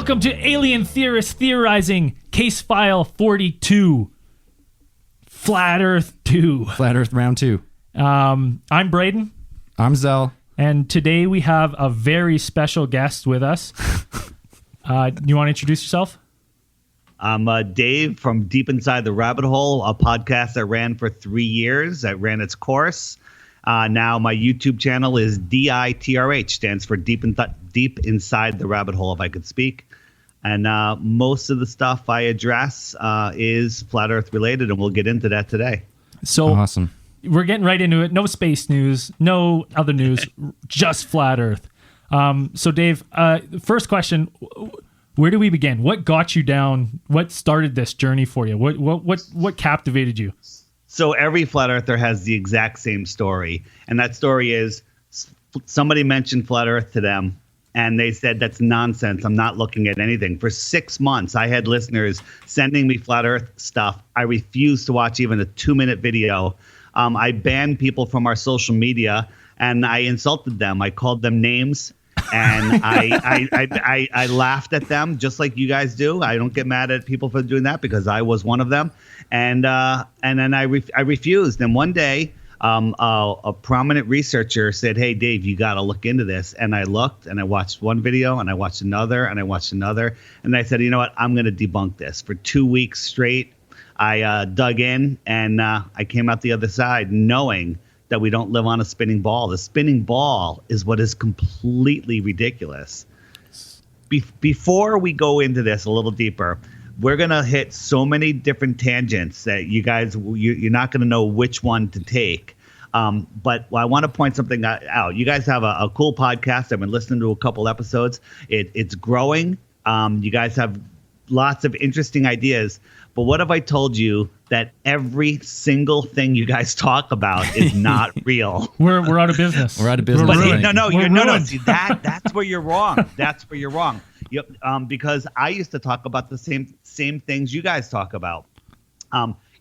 Welcome to Alien Theorists Theorizing, Case File 42, Flat Earth 2. Flat Earth Round 2. I'm Braden. I'm Zell. And today we have a very special guest with us. You want to introduce yourself? I'm Dave from Deep Inside the Rabbit Hole, a podcast that ran for 3 years. That ran its course. Now my YouTube channel is DITRH, stands for Deep Inside the Rabbit Hole, if I could speak. And most of the stuff I address is Flat Earth related, and we'll get into that today. So awesome. We're getting right into it. No space news, no other news, just Flat Earth. So Dave, first question, where do we begin? What got you down? What started this journey for you? What captivated you? So every Flat Earther has the exact same story. And that story is somebody mentioned Flat Earth to them, and they said, that's nonsense. I'm not looking at anything. For 6 months, I had listeners sending me Flat Earth stuff. I refused to watch even a 2-minute video. I banned people from our social media, and I insulted them. I called them names, and I laughed at them just like you guys do. I don't get mad at people for doing that because I was one of them. And then I refused. And one day, a prominent researcher said, "Hey, Dave, you got to look into this." And I looked, and I watched one video, and I watched another, and I watched another. And I said, you know what? I'm going to debunk this. For 2 weeks straight, I dug in, and I came out the other side knowing that we don't live on a spinning ball. The spinning ball is what is completely ridiculous. Before we go into this a little deeper, we're going to hit so many different tangents that you guys, you're not going to know which one to take. But I want to point something out. You guys have a cool podcast. I've been listening to a couple episodes. It's growing. You guys have lots of interesting ideas. But what if I told you that every single thing you guys talk about is not real? We're out of business. We're out of business. No. See, that's where you're wrong. That's where you're wrong. Because I used to talk about the same things you guys talk about.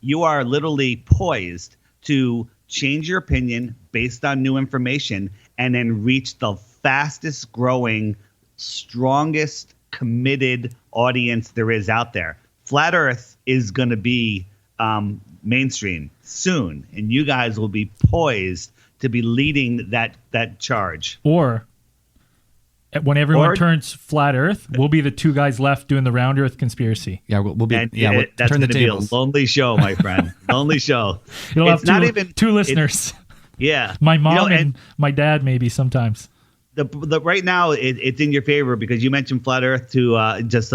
You are literally poised to change your opinion based on new information and then reach the fastest growing, strongest, committed audience there is out there. Flat Earth is going to be mainstream soon, and you guys will be poised to be leading that charge. Or when everyone turns Flat Earth, we'll be the two guys left doing the Round Earth conspiracy. Yeah, we'll be. And we'll that's turn going the to be a tables. lonely show, my friend. Lonely show. It'll It's have not even two listeners. Yeah, My mom and my dad, maybe sometimes. The right now it's in your favor because you mentioned Flat Earth to just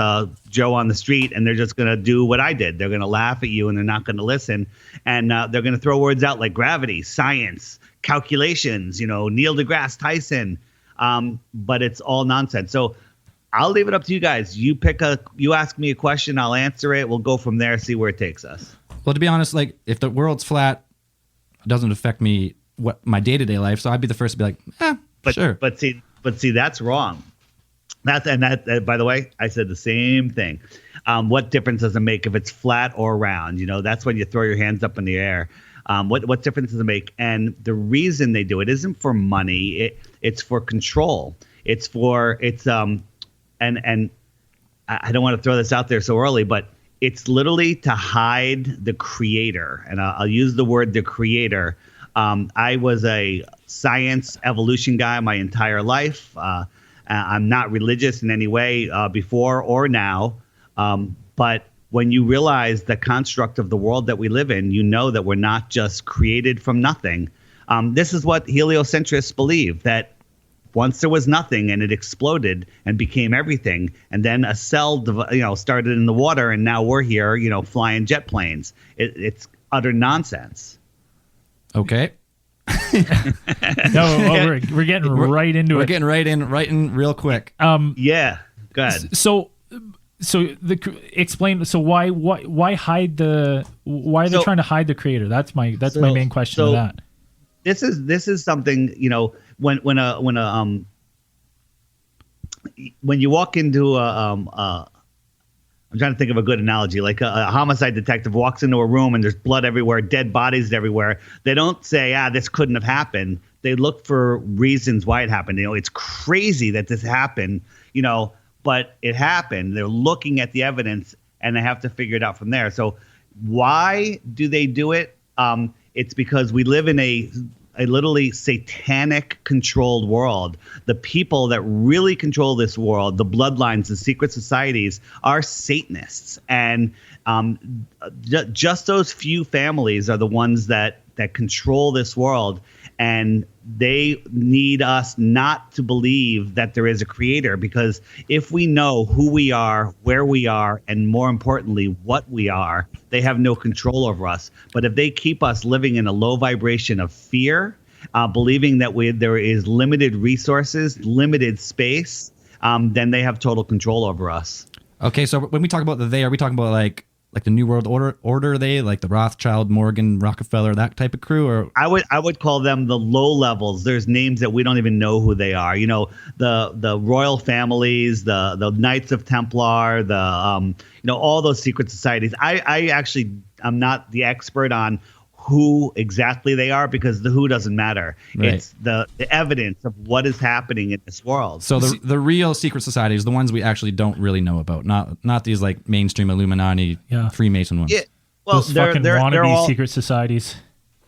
Joe on the street, and they're just going to do what I did. They're going to laugh at you, and they're not going to listen, and they're going to throw words out like gravity, science, calculations, Neil deGrasse Tyson, but it's all nonsense. So I'll leave it up to you guys. You ask me a question, I'll answer it. We'll go from there, see where it takes us. Well, to be honest, like if the world's flat, it doesn't affect me my day-to-day life, so I'd be the first to be like, sure. But see, that's wrong. That by the way, I said the same thing. What difference does it make if it's flat or round? That's when you throw your hands up in the air. What difference does it make? And the reason they do it isn't for money. It's for control. And I don't want to throw this out there so early, but it's literally to hide the creator. And I'll use the word the creator. I was a science evolution guy my entire life. I'm not religious in any way before or now. But when you realize the construct of the world that we live in, you know that we're not just created from nothing. This is what heliocentrists believe, that once there was nothing and it exploded and became everything, and then a cell started in the water, and now we're here, flying jet planes. It's utter nonsense. Okay. No, we're getting right into it. We're getting right in real quick. Yeah, go ahead. So explain. So why hide the? Why are they trying to hide the creator? That's my main question to that. This is something, when you walk into I'm trying to think of a good analogy. Like a homicide detective walks into a room and there's blood everywhere, dead bodies everywhere. They don't say, this couldn't have happened. They look for reasons why it happened. It's crazy that this happened, but it happened. They're looking at the evidence and they have to figure it out from there. So why do they do it? It's because we live in a literally satanic controlled world. The people that really control this world, the bloodlines, the secret societies, are Satanists. And just those few families are the ones that control this world. And they need us not to believe that there is a creator, because if we know who we are, where we are, and more importantly, what we are, they have no control over us. But if they keep us living in a low vibration of fear, believing that there is limited resources, limited space, then they have total control over us. Okay, so when we talk about are we talking about like the New World Order? Are they like the Rothschild, Morgan, Rockefeller, that type of crew? Or I would call them the low levels. There's names that we don't even know who they are. You know, the royal families, the Knights of Templar, all those secret societies. I'm not the expert on who exactly they are, because the who doesn't matter. Right. It's the evidence of what is happening in this world. So the real secret societies, the ones we actually don't really know about, not these like mainstream Illuminati, Freemason ones. Yeah. Well, those fucking wannabe secret societies.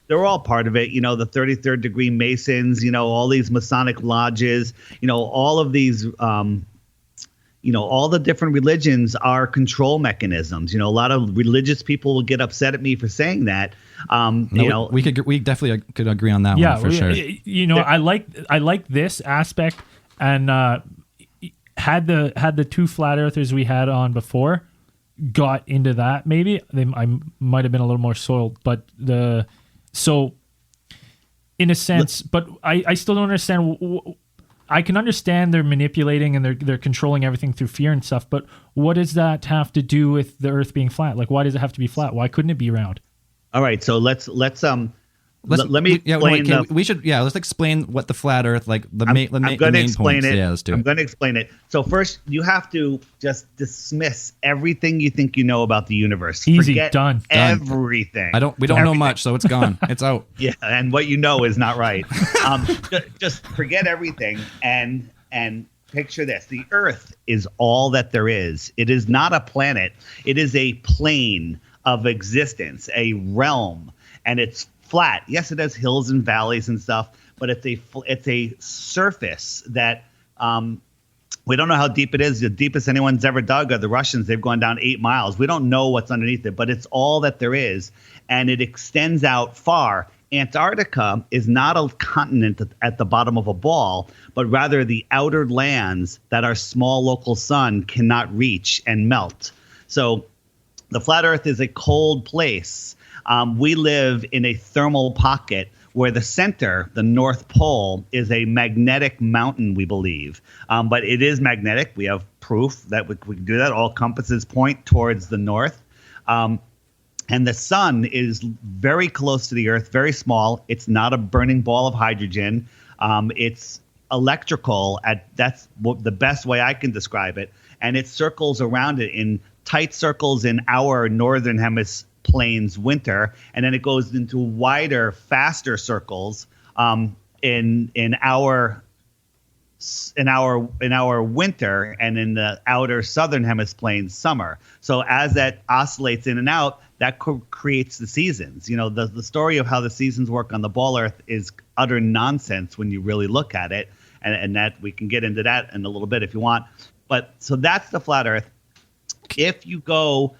They're all part of it. You know, the 33rd degree Masons, all these Masonic lodges, all of these, all the different religions are control mechanisms. A lot of religious people will get upset at me for saying that. We definitely could agree on that one for sure. I like this aspect, and had the two flat earthers we had on before got into that, maybe I might have been a little more soiled. But in a sense, but I still don't understand. I can understand they're manipulating and they're controlling everything through fear and stuff, but what does that have to do with the Earth being flat? Like, why does it have to be flat? Why couldn't it be round? All right, so let me explain. Let's explain what the flat Earth, like the main points. I'm going to explain it. Yeah, let's do it. I'm going to explain it. So first, you have to just dismiss everything you think you know about the universe. Easy, Forget done. Everything. We don't know much, so it's gone. It's out. Yeah, and what you know is not right. Just forget everything and picture this. The Earth is all that there is. It is not a planet. It is a plane of existence, a realm, and it's flat. Yes, it has hills and valleys and stuff, but it's a surface that we don't know how deep it is. The deepest anyone's ever dug are the Russians. They've gone down 8 miles. We don't know what's underneath it, but it's all that there is, and it extends out far. Antarctica is not a continent at the bottom of a ball, but rather the outer lands that our small local sun cannot reach and melt. So the flat Earth is a cold place. We live in a thermal pocket where the center, the North Pole, is a magnetic mountain, we believe. But it is magnetic. We have proof that we can do that. All compasses point towards the north. And the sun is very close to the Earth, very small. It's not a burning ball of hydrogen. It's electrical. That's the best way I can describe it. And it circles around it in tight circles in our northern hemisphere plains winter, and then it goes into wider, faster circles in our winter, and in the outer southern hemisphere plains summer. So as that oscillates in and out, that creates the seasons. The story of how the seasons work on the ball Earth is utter nonsense when you really look at it, and that we can get into that in a little bit if you want. But so that's the flat Earth. If you go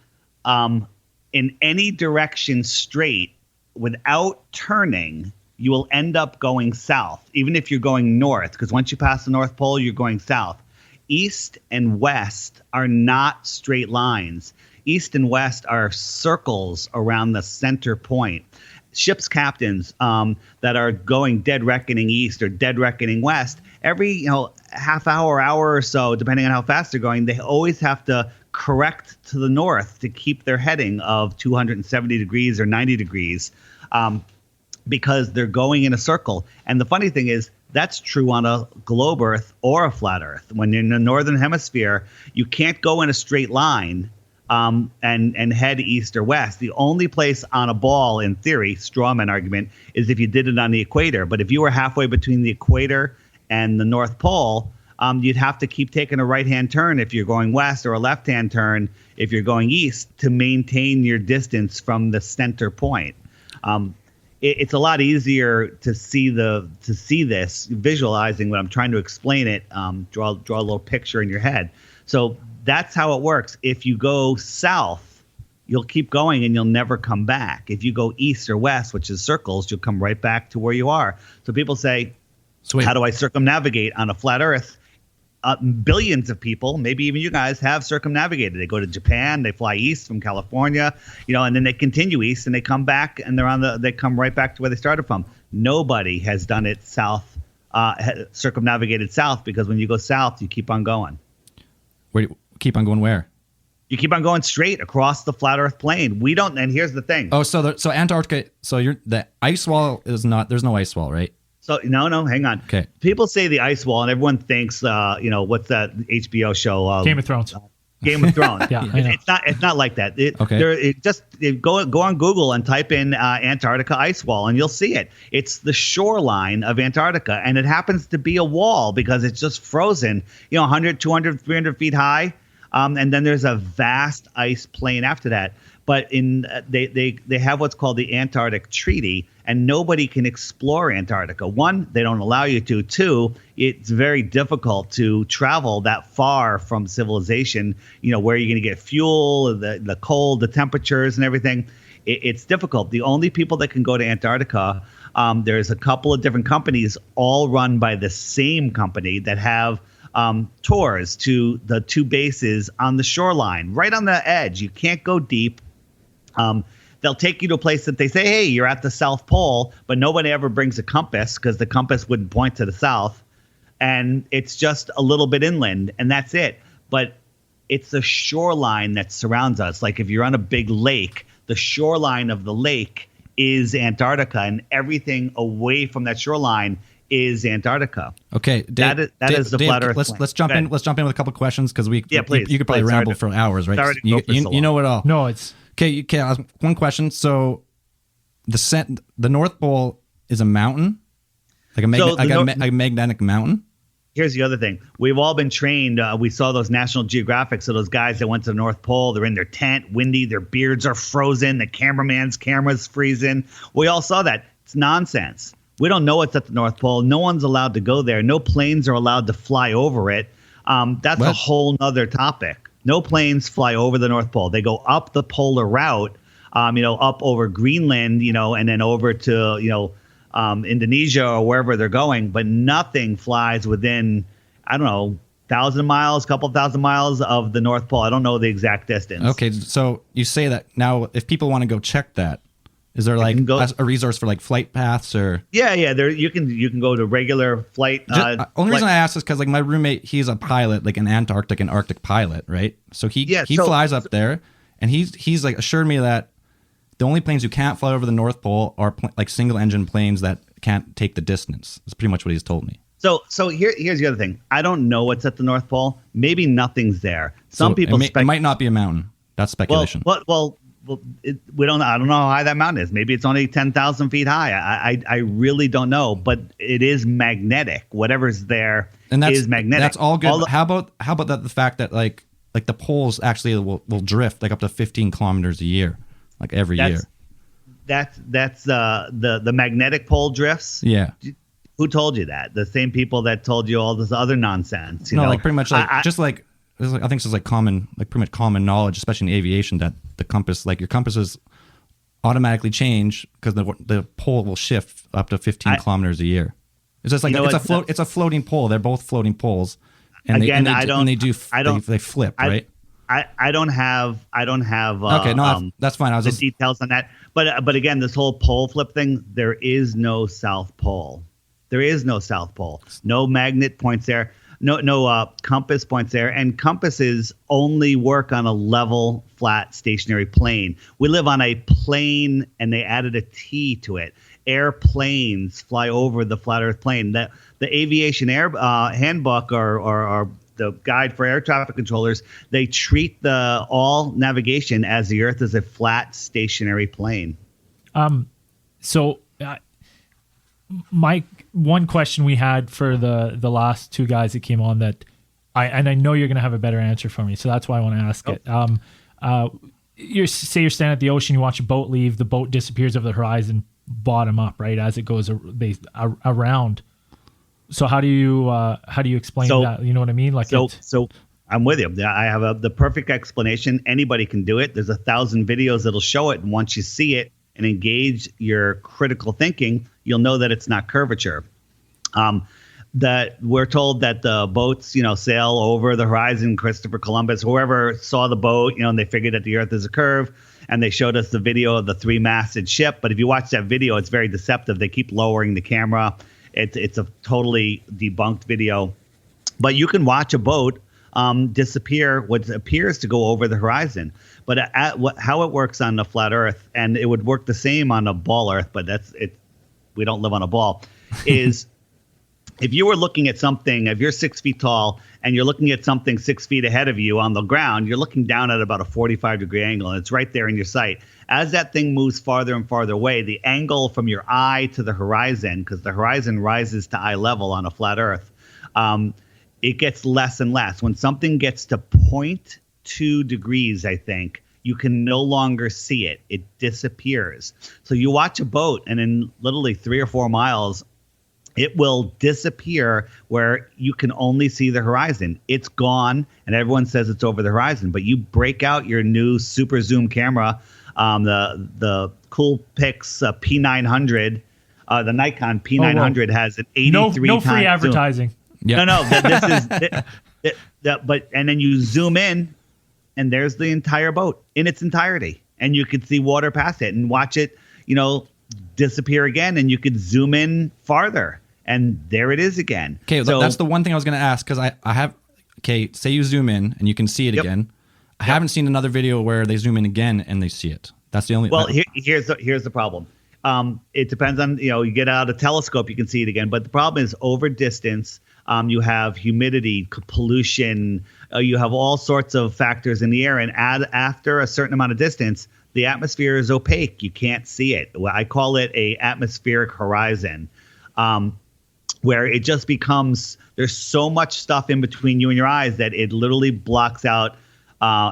in any direction straight without turning, you will end up going south, even if you're going north, because once you pass the North Pole, you're going south. East and west are not straight lines. East and west are circles around the center point. Ship's captains that are going dead reckoning east or dead reckoning west, every half hour or so, depending on how fast they're going, they always have to correct to the north to keep their heading of 270 degrees or 90 degrees because they're going in a circle. And the funny thing is, that's true on a globe Earth or a flat Earth. When you're in the northern hemisphere, you can't go in a straight line and head east or west. The only place on a ball, in theory, strawman argument, is if you did it on the equator. But if you were halfway between the equator and the North Pole, you'd have to keep taking a right-hand turn if you're going west, or a left-hand turn if you're going east, to maintain your distance from the center point. It's a lot easier to see this, visualizing when I'm trying to explain it. Draw a little picture in your head. So that's how it works. If you go south, you'll keep going and you'll never come back. If you go east or west, which is circles, you'll come right back to where you are. So people say, Sweet. how do I circumnavigate on a flat Earth? Billions of people, maybe even you guys, have circumnavigated. They go to Japan, they fly east from California, and then they continue east and they come back and they come right back to where they started from. Nobody has done it south, circumnavigated south, because when you go south, you keep on going. Where keep on going where? You keep on going straight across the flat Earth plane. We don't, and here's the thing. Oh, so Antarctica. So the ice wall is not. There's no ice wall, right? So no, hang on. Okay. People say the ice wall, and everyone thinks, what's that HBO show? Game of Thrones. Game of Thrones. Yeah, I know. It's not like that. Okay. Go on Google and type in Antarctica ice wall, and you'll see it. It's the shoreline of Antarctica, and it happens to be a wall because it's just frozen. 100, 200, 300 feet high, and then there's a vast ice plain after that. But they have what's called the Antarctic Treaty, and nobody can explore Antarctica. One, they don't allow you to. Two, it's very difficult to travel that far from civilization. Where you're going to get fuel, the cold, the temperatures, and everything. It's difficult. The only people that can go to Antarctica, there's a couple of different companies, all run by the same company, that have tours to the two bases on the shoreline, right on the edge. You can't go deep. They'll take you to a place that they say, hey, you're at the South Pole, but nobody ever brings a compass because the compass wouldn't point to the south. And it's just a little bit inland, and that's it. But it's the shoreline that surrounds us. Like if you're on a big lake, the shoreline of the lake is Antarctica, and everything away from that shoreline is Antarctica. Okay, Dave, that is the Dave, flat Earth. Let's jump in. Let's jump in with a couple of questions because please. You could probably Please, ramble for hours, right? Sorry to go for so You know long. it all. No, it's Okay. One question. So, the North Pole is a mountain, like a magnetic mountain. Here's the other thing. We've all been trained. We saw those National Geographic. So those guys that went to the North Pole, they're in their tent, windy, their beards are frozen, the cameraman's camera's freezing. We all saw that. It's nonsense. We don't know what's at the North Pole. No one's allowed to go there. No planes are allowed to fly over it. That's a whole nother topic. No planes fly over the North Pole. They go up the polar route, up over Greenland, and then over to, Indonesia or wherever they're going. But nothing flies within, 1,000 miles, couple thousand miles of the North Pole. I don't know the exact distance. Okay, so you say that now. If people want to go check that, is there like a resource for like flight paths or? Yeah. There you can go to regular flight. Only reason I ask is because like my roommate, he's a pilot, like an Arctic pilot, right? So he flies up there, and he's like assured me that the only planes who can't fly over the North Pole are like single engine planes that can't take the distance. That's pretty much what he's told me. So here's the other thing. I don't know what's at the North Pole. Maybe nothing's there. Some people it might not be a mountain. That's speculation. Well, we don't. I don't know how high that mountain is. Maybe it's only 10,000 feet high. I really don't know. But it is magnetic. Whatever's there is magnetic. That's all good. How about the fact that like the poles actually will drift like up to 15 kilometers a year, like every year. That's the magnetic pole drifts. Yeah. Who told you that? The same people that told you all this other nonsense. Like pretty much like I think it's just like pretty much common knowledge, especially in aviation, that the compass, like your compasses automatically change because the pole will shift up to 15 kilometers a year. It's just like it's a floating pole. They're both floating poles, and they flip, right? I don't have okay, no, that's fine. I was details on that, but again, this whole pole flip thing, there is no South Pole. There is no South Pole. No magnet points there. No compass points there, and compasses only work on a level, flat, stationary plane. We live on a plane, and they added a T to it. Airplanes fly over the flat Earth plane. The aviation handbook or the guide for air traffic controllers, they treat all navigation as the Earth is a flat, stationary plane. my one question we had for the last two guys that came on that I know you're going to have a better answer for me, so that's why I want to ask it. You're standing at the ocean, you watch a boat leave, the boat disappears over the horizon, bottom up, right, as it goes around. So how do you explain that? You know what I mean? Like so I'm with you. I have the perfect explanation. Anybody can do it. There's 1,000 videos that'll show it, and once you see it and engage your critical thinking, you'll know that it's not curvature. That we're told that the boats, sail over the horizon. Christopher Columbus, whoever saw the boat, and they figured that the Earth is a curve, and they showed us the video of the three-masted ship. But if you watch that video, it's very deceptive. They keep lowering the camera. It's a totally debunked video. But you can watch a boat disappear what appears to go over the horizon. But how it works on the flat Earth, and it would work the same on a ball Earth, but we don't live on a ball, is if you were looking at something, if you're 6 feet tall and you're looking at something 6 feet ahead of you on the ground, you're looking down at about a 45-degree angle, and it's right there in your sight. As that thing moves farther and farther away, the angle from your eye to the horizon, because the horizon rises to eye level on a flat Earth, it gets less and less. When something gets to 0.2 degrees, I think, you can no longer see it. It disappears. So you watch a boat, and in literally 3 or 4 miles, it will disappear where you can only see the horizon. It's gone, and everyone says it's over the horizon. But you break out your new super zoom camera, the Coolpix P900, the Nikon P900 has an 83 no free advertising. Zoom. Yep. No, this is but and then you zoom in, and there's the entire boat in its entirety, and you could see water past it and watch it, disappear again, and you could zoom in farther. And there it is again. Okay, so that's the one thing I was going to ask, because I have. Okay, say you zoom in and you can see it again. I haven't seen another video where they zoom in again and they see it. That's the only. Well, here's the problem. It depends on you get out a telescope, you can see it again. But the problem is over distance. You have humidity, pollution. You have all sorts of factors in the air, and after a certain amount of distance, the atmosphere is opaque. You can't see it. I call it a atmospheric horizon. Where it just becomes, there's so much stuff in between you and your eyes that it literally blocks out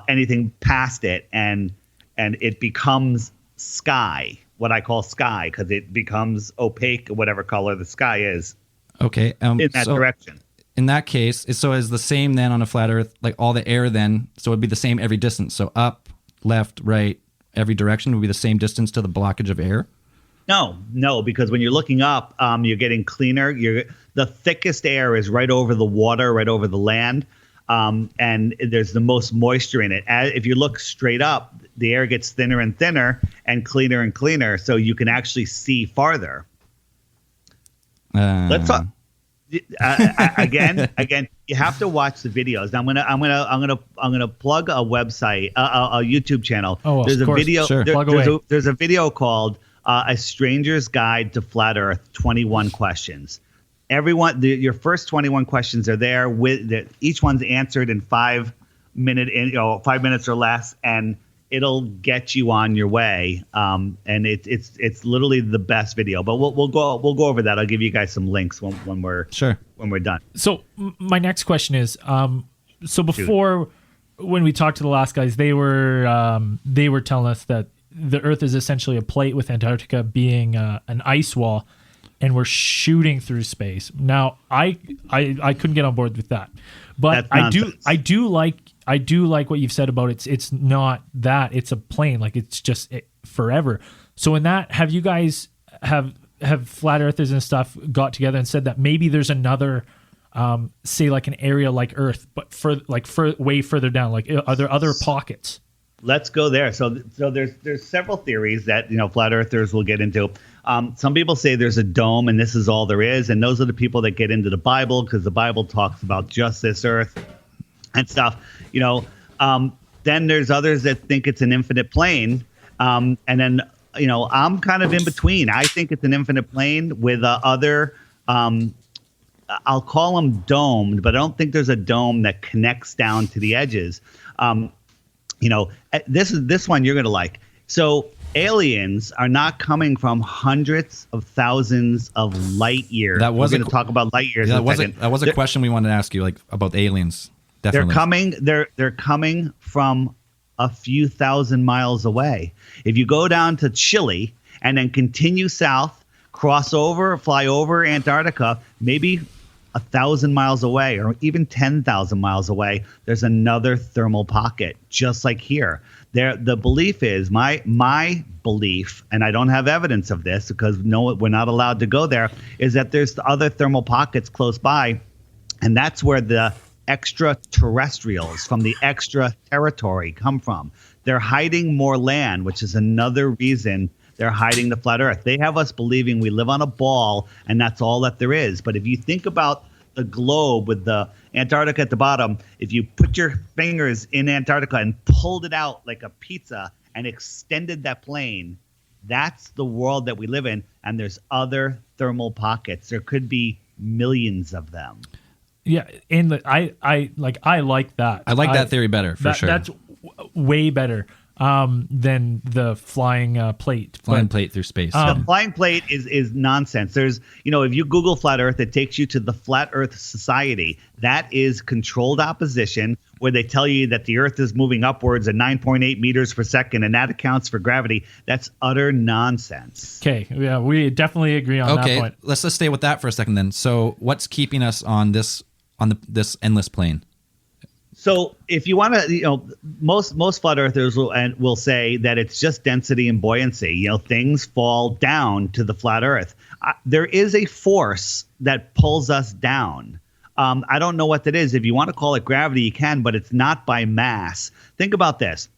anything past it, and it becomes sky, what I call sky, because it becomes opaque, whatever color the sky is. Okay. In that direction. In that case, so is the same then on a flat Earth, like all the air then, so it'd be the same every distance. So up, left, right, every direction would be the same distance to the blockage of air? No, because when you're looking up, you're getting cleaner. The thickest air is right over the water, right over the land, and there's the most moisture in it. If you look straight up, the air gets thinner and thinner and cleaner, so you can actually see farther. Let's talk again. You have to watch the videos. I'm gonna plug a website, a YouTube channel. Oh, there's of course. video. Sure. There's a video called A Stranger's Guide to Flat Earth, 21 questions. Your first 21 questions are there each one's answered in 5 minutes or less, and it'll get you on your way. And it's literally the best video. But we'll go over that. I'll give you guys some links when we're done. So my next question is, so before when we talked to the last guys, they were telling us that the Earth is essentially a plate with Antarctica being an ice wall, and we're shooting through space. Now, I couldn't get on board with that, but I do like what you've said about it's not that, it's a plane, like it's just forever. So in that, have you guys have flat earthers and stuff got together and said that maybe there's another say like an area like Earth, but way further down? Like, are there other pockets? Let's go there. So there's several theories that flat earthers will get into. Some people say there's a dome and this is all there is, and those are the people that get into the Bible, because the Bible talks about just this Earth and stuff. Then there's others that think it's an infinite plane, and then I'm kind of in between. I think it's an infinite plane with other. I'll call them domed, but I don't think there's a dome that connects down to the edges. This one you're gonna like. So aliens are not coming from hundreds of thousands of light years. That was We're going to talk about light years. Yeah, in a second. that was a question we wanted to ask you, like about aliens. Definitely. They're coming from a few thousand miles away. If you go down to Chile and then continue south, cross over, fly over Antarctica, maybe 1,000 miles away or even 10,000 miles away, there's another thermal pocket, just like here. The belief is my belief, and I don't have evidence of this because we're not allowed to go there, is that there's other thermal pockets close by, and that's where the extraterrestrials from the extra territory come from. They're hiding more land, which is another reason they're hiding the flat Earth. They have us believing we live on a ball and that's all that there is. But if you think about the globe with the Antarctica at the bottom, if you put your fingers in Antarctica and pulled it out like a pizza and extended that plane, that's the world that we live in. And there's other thermal pockets. There could be millions of them. Yeah, and I like that. I like that theory better, for sure. That's way better than the flying plate. Flying plate through space. The flying plate is nonsense. There's, if you Google flat Earth, it takes you to the Flat Earth Society. That is controlled opposition, where they tell you that the Earth is moving upwards at 9.8 meters per second, and that accounts for gravity. That's utter nonsense. Okay, yeah, we definitely agree on that point. Let's stay with that for a second then. So, what's keeping us on this endless plane? So if you want to, most flat earthers will say that it's just density and buoyancy. Things fall down to the flat Earth. There is a force that pulls us down. I don't know what that is. If you want to call it gravity, you can, but it's not by mass. Think about this.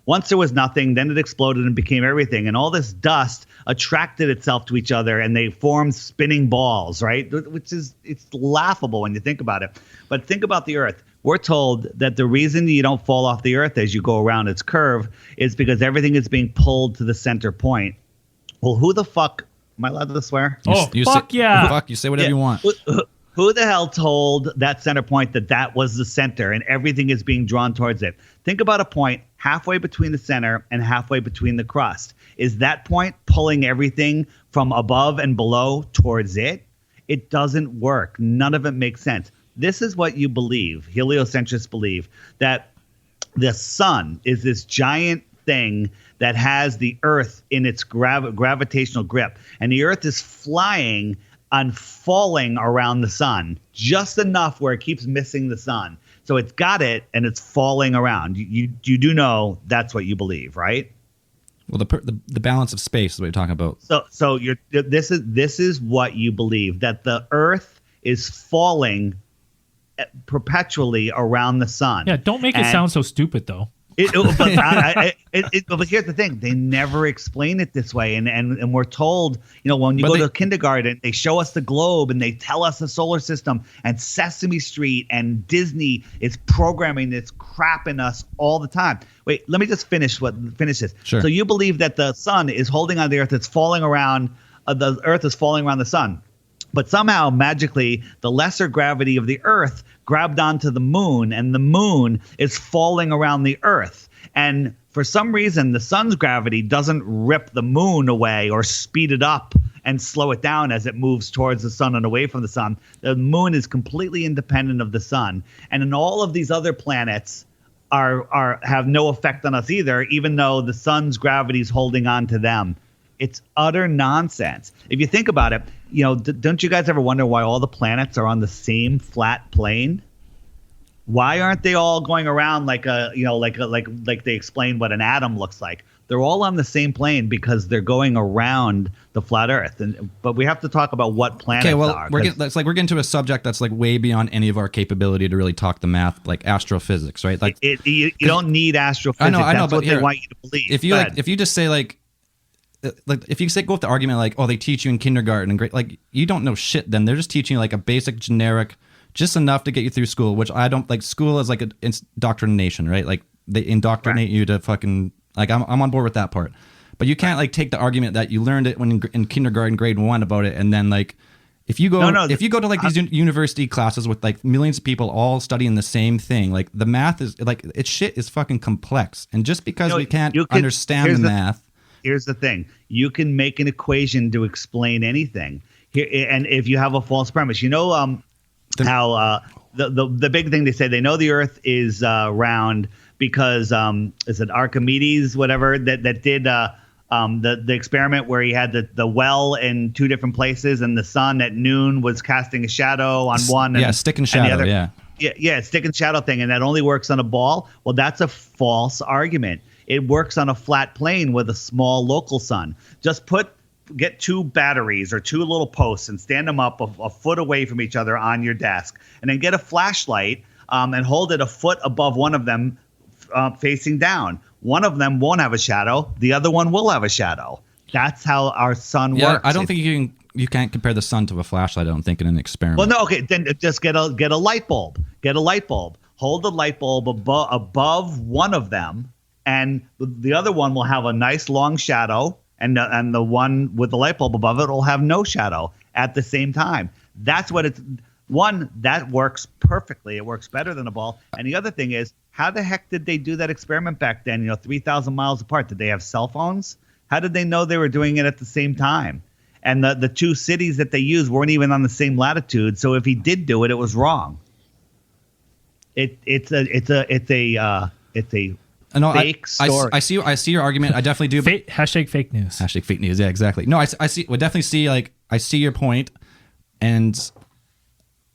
Once there was nothing, then it exploded and became everything. And all this dust attracted itself to each other and they formed spinning balls, right? It's laughable when you think about it. But think about the Earth. We're told that the reason you don't fall off the Earth as you go around its curve is because everything is being pulled to the center point. Well, who the fuck, am I allowed to swear? Fuck yeah. Fuck, you say whatever you want. Who the hell told that center point that was the center and everything is being drawn towards it? Think about a point halfway between the center and halfway between the crust. Is that point pulling everything from above and below towards it? It doesn't work. None of it makes sense. This is what you believe. Heliocentrists believe that the sun is this giant thing that has the Earth in its gravitational grip. And the Earth is flying and falling around the sun just enough where it keeps missing the sun. So it's got it and it's falling around. You do know that's what you believe, right? Well, the balance of space is what you're talking about. So this is what you believe, that the Earth is falling perpetually around the sun. Yeah, don't make it sound so stupid though. But here's the thing: they never explain it this way, and we're told, when you go to kindergarten, they show us the globe and they tell us the solar system, and Sesame Street and Disney is programming this crap in us all the time. Wait, let me just finish this. Sure. So you believe that the sun is holding on the Earth; it's falling around. The Earth is falling around the sun. But somehow, magically, the lesser gravity of the Earth grabbed onto the moon, and the moon is falling around the Earth. And for some reason, the sun's gravity doesn't rip the moon away or speed it up and slow it down as it moves towards the sun and away from the sun. The moon is completely independent of the sun. And then all of these other planets have no effect on us either, even though the sun's gravity is holding on to them. It's utter nonsense. If you think about it, don't you guys ever wonder why all the planets are on the same flat plane? Why aren't they all going around like they explain what an atom looks like? They're all on the same plane because they're going around the flat Earth. But we have to talk about what planets are. We're getting to a subject that's like way beyond any of our capability to really talk the math, like astrophysics, right? Like you don't need astrophysics. I know, that's but what here, they want you to believe. If you just say if you go with the argument like, oh, they teach you in kindergarten and great, like you don't know shit. Then they're just teaching you like a basic generic, just enough to get you through school. Which I don't like. School is like an indoctrination, right? Like they indoctrinate you to fucking like. I'm on board with that part, but you can't like take the argument that you learned it when in kindergarten, grade 1 about it, and then like If you go, No, if you go to like these university classes with like millions of people all studying the same thing, like the math is like shit is fucking complex. And just because we can't understand the math, here's the thing: you can make an equation to explain anything. Here, and if you have a false premise, how the big thing they say, they know the Earth is round because is it Archimedes, whatever that did. The experiment where he had the well in two different places, and the sun at noon was casting a shadow on one. Stick and shadow. Stick and shadow thing, and that only works on a ball. Well, that's a false argument. It works on a flat plane with a small local sun. Just get two batteries or two little posts and stand them up a foot away from each other on your desk, and then get a flashlight and hold it a foot above one of them facing down. One of them won't have a shadow. The other one will have a shadow. That's how our sun works. I don't think you can't compare the sun to a flashlight. I don't think in an experiment. Well, no, okay, then just get a light bulb. Get a light bulb. Hold the light bulb above one of them, and the other one will have a nice long shadow, and the one with the light bulb above it will have no shadow at the same time. That's what it's. One, that works perfectly. It works better than a ball. And the other thing is, how the heck did they do that experiment back then, 3,000 miles apart? Did they have cell phones? How did they know they were doing it at the same time? And the two cities that they used weren't even on the same latitude. So if he did do it, it was wrong. It's a fake story. I see your argument. I definitely do. Hashtag fake news. Hashtag fake news. Yeah, exactly. No, I see. We definitely see. Like, I see your point, and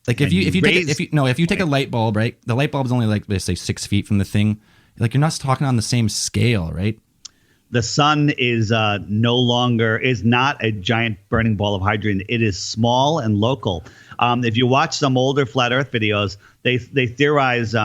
like if you take a light bulb, right? The light bulb is only like, let's say 6 feet from the thing. Like, you're not talking on the same scale, right? The sun is is not a giant burning ball of hydrogen. It is small and local. If you watch some older flat Earth videos, they theorize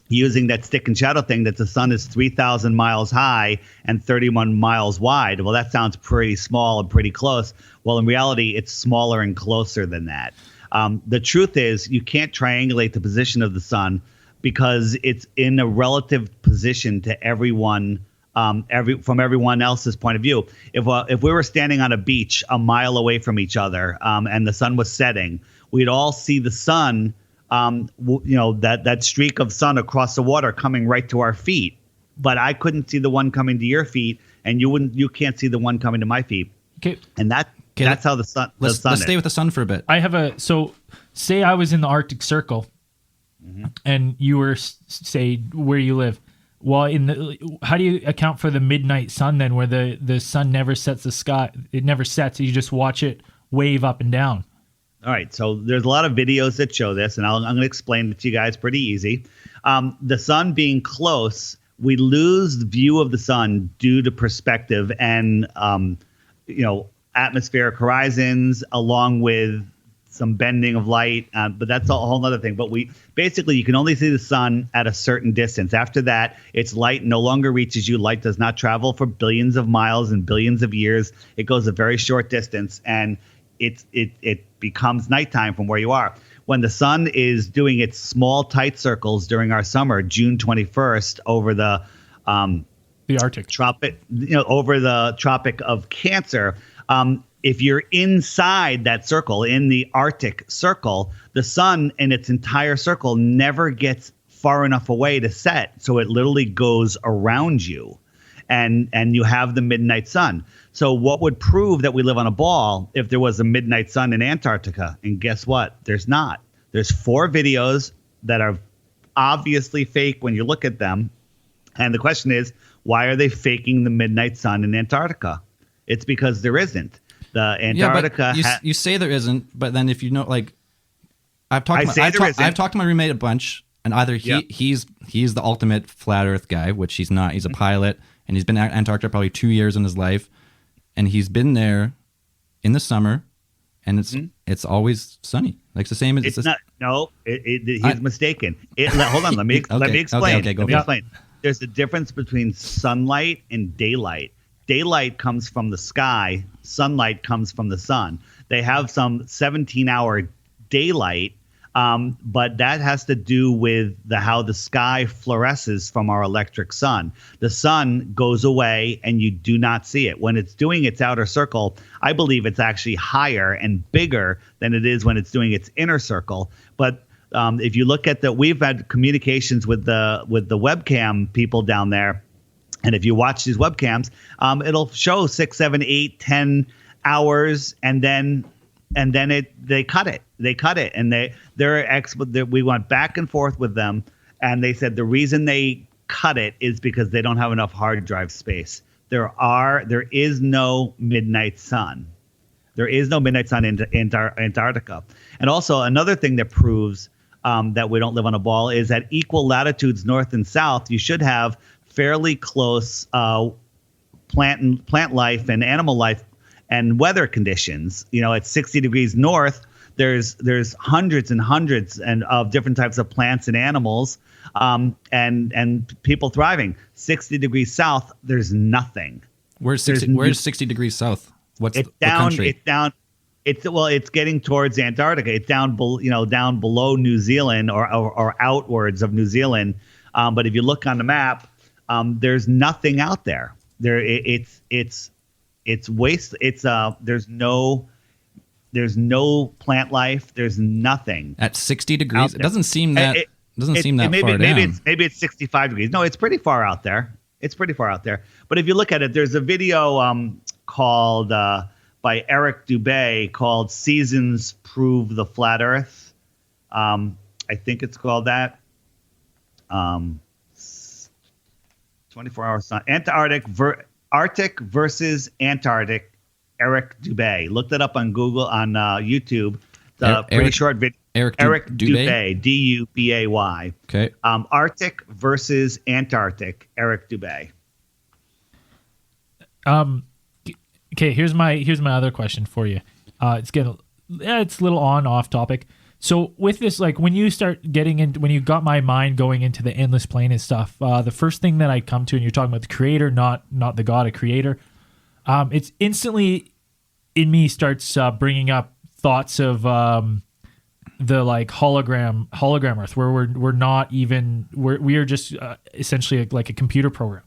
using that stick and shadow thing that the sun is 3,000 miles high and 31 miles wide. Well, that sounds pretty small and pretty close. Well, in reality, it's smaller and closer than that. The truth is, you can't triangulate the position of the sun because it's in a relative position to everyone, from everyone else's point of view. If we were standing on a beach a mile away from each other, and the sun was setting, we'd all see the sun, that streak of sun across the water coming right to our feet. But I couldn't see the one coming to your feet, and you can't see the one coming to my feet. Okay. And that's how the sun. Let's stay with the sun for a bit. So say I was in the Arctic Circle, and you were say where you live. Well, how do you account for the midnight sun then, where the sun never sets the sky? It never sets. You just watch it wave up and down. All right, so there's a lot of videos that show this, and I'm going to explain it to you guys pretty easy. The sun being close, we lose the view of the sun due to perspective and atmospheric horizons, along with some bending of light, but that's a whole other thing. But you can only see the sun at a certain distance. After that, its light no longer reaches you. Light does not travel for billions of miles and billions of years. It goes a very short distance, and it becomes nighttime from where you are. When the sun is doing its small tight circles during our summer, June 21st, over the Arctic tropic, over the Tropic of Cancer. If you're inside that circle, in the Arctic Circle, the sun in its entire circle never gets far enough away to set. So it literally goes around you, and you have the midnight sun. So what would prove that we live on a ball if there was a midnight sun in Antarctica? And guess what? There's not. There's 4 videos that are obviously fake when you look at them. And the question is, why are they faking the midnight sun in Antarctica? It's because there isn't. The Antarctica. Yeah, but you say there isn't, but then if you know, like, I've talked to my roommate a bunch, and either he's the ultimate flat Earth guy, which he's not. He's a pilot, and he's been at Antarctica probably 2 years in his life, and he's been there in the summer, and it's always sunny. Like, it's the same as it's not. No, he's mistaken. Hold on, let me explain. Okay, go explain. There's a difference between sunlight and daylight. Daylight comes from the sky. Sunlight comes from the sun. They have some 17-hour daylight But that has to do with how the sky fluoresces from our electric sun. The sun goes away and you do not see it. When it's doing its outer circle, I believe it's actually higher and bigger than it is when it's doing its inner circle. But if you look at we've had communications with the webcam people down there. And if you watch these webcams, it'll show 6, 7, 8, 10 hours, and then they cut it. They cut it, and we went back and forth with them, and they said the reason they cut it is because they don't have enough hard drive space. There is no midnight sun. There is no midnight sun in Antarctica. And also another thing that proves that we don't live on a ball is at equal latitudes north and south, you should have fairly close plant life and animal life and weather conditions. At 60 degrees north, there's hundreds and hundreds of different types of plants and animals, and people thriving. 60 degrees south, there's nothing. Where's 60 degrees south? What country? It's getting towards Antarctica. It's down below New Zealand or outwards of New Zealand. But if you look on the map, there's nothing out there. It's waste. There's no plant life. There's nothing at 60 degrees. It doesn't seem that far down. Maybe it's 65 degrees. No, it's pretty far out there. But if you look at it, there's a video called by Rd.2 called "Seasons Prove the Flat Earth." I think it's called that. 24-hour sun. Arctic versus Antarctic. Rd.2. Look that up on Google, on YouTube. Pretty short video. Rd.2. D-U-B-A-Y. Okay. Arctic versus Antarctic. Rd.2. Okay, here's my other question for you. It's a little off topic. So with this, like when you got my mind going into the endless plane and stuff, the first thing that I come to, and you're talking about the creator, not the God, a creator, it's instantly in me starts bringing up thoughts of the like hologram Earth, where we're not even we are just essentially like a computer program.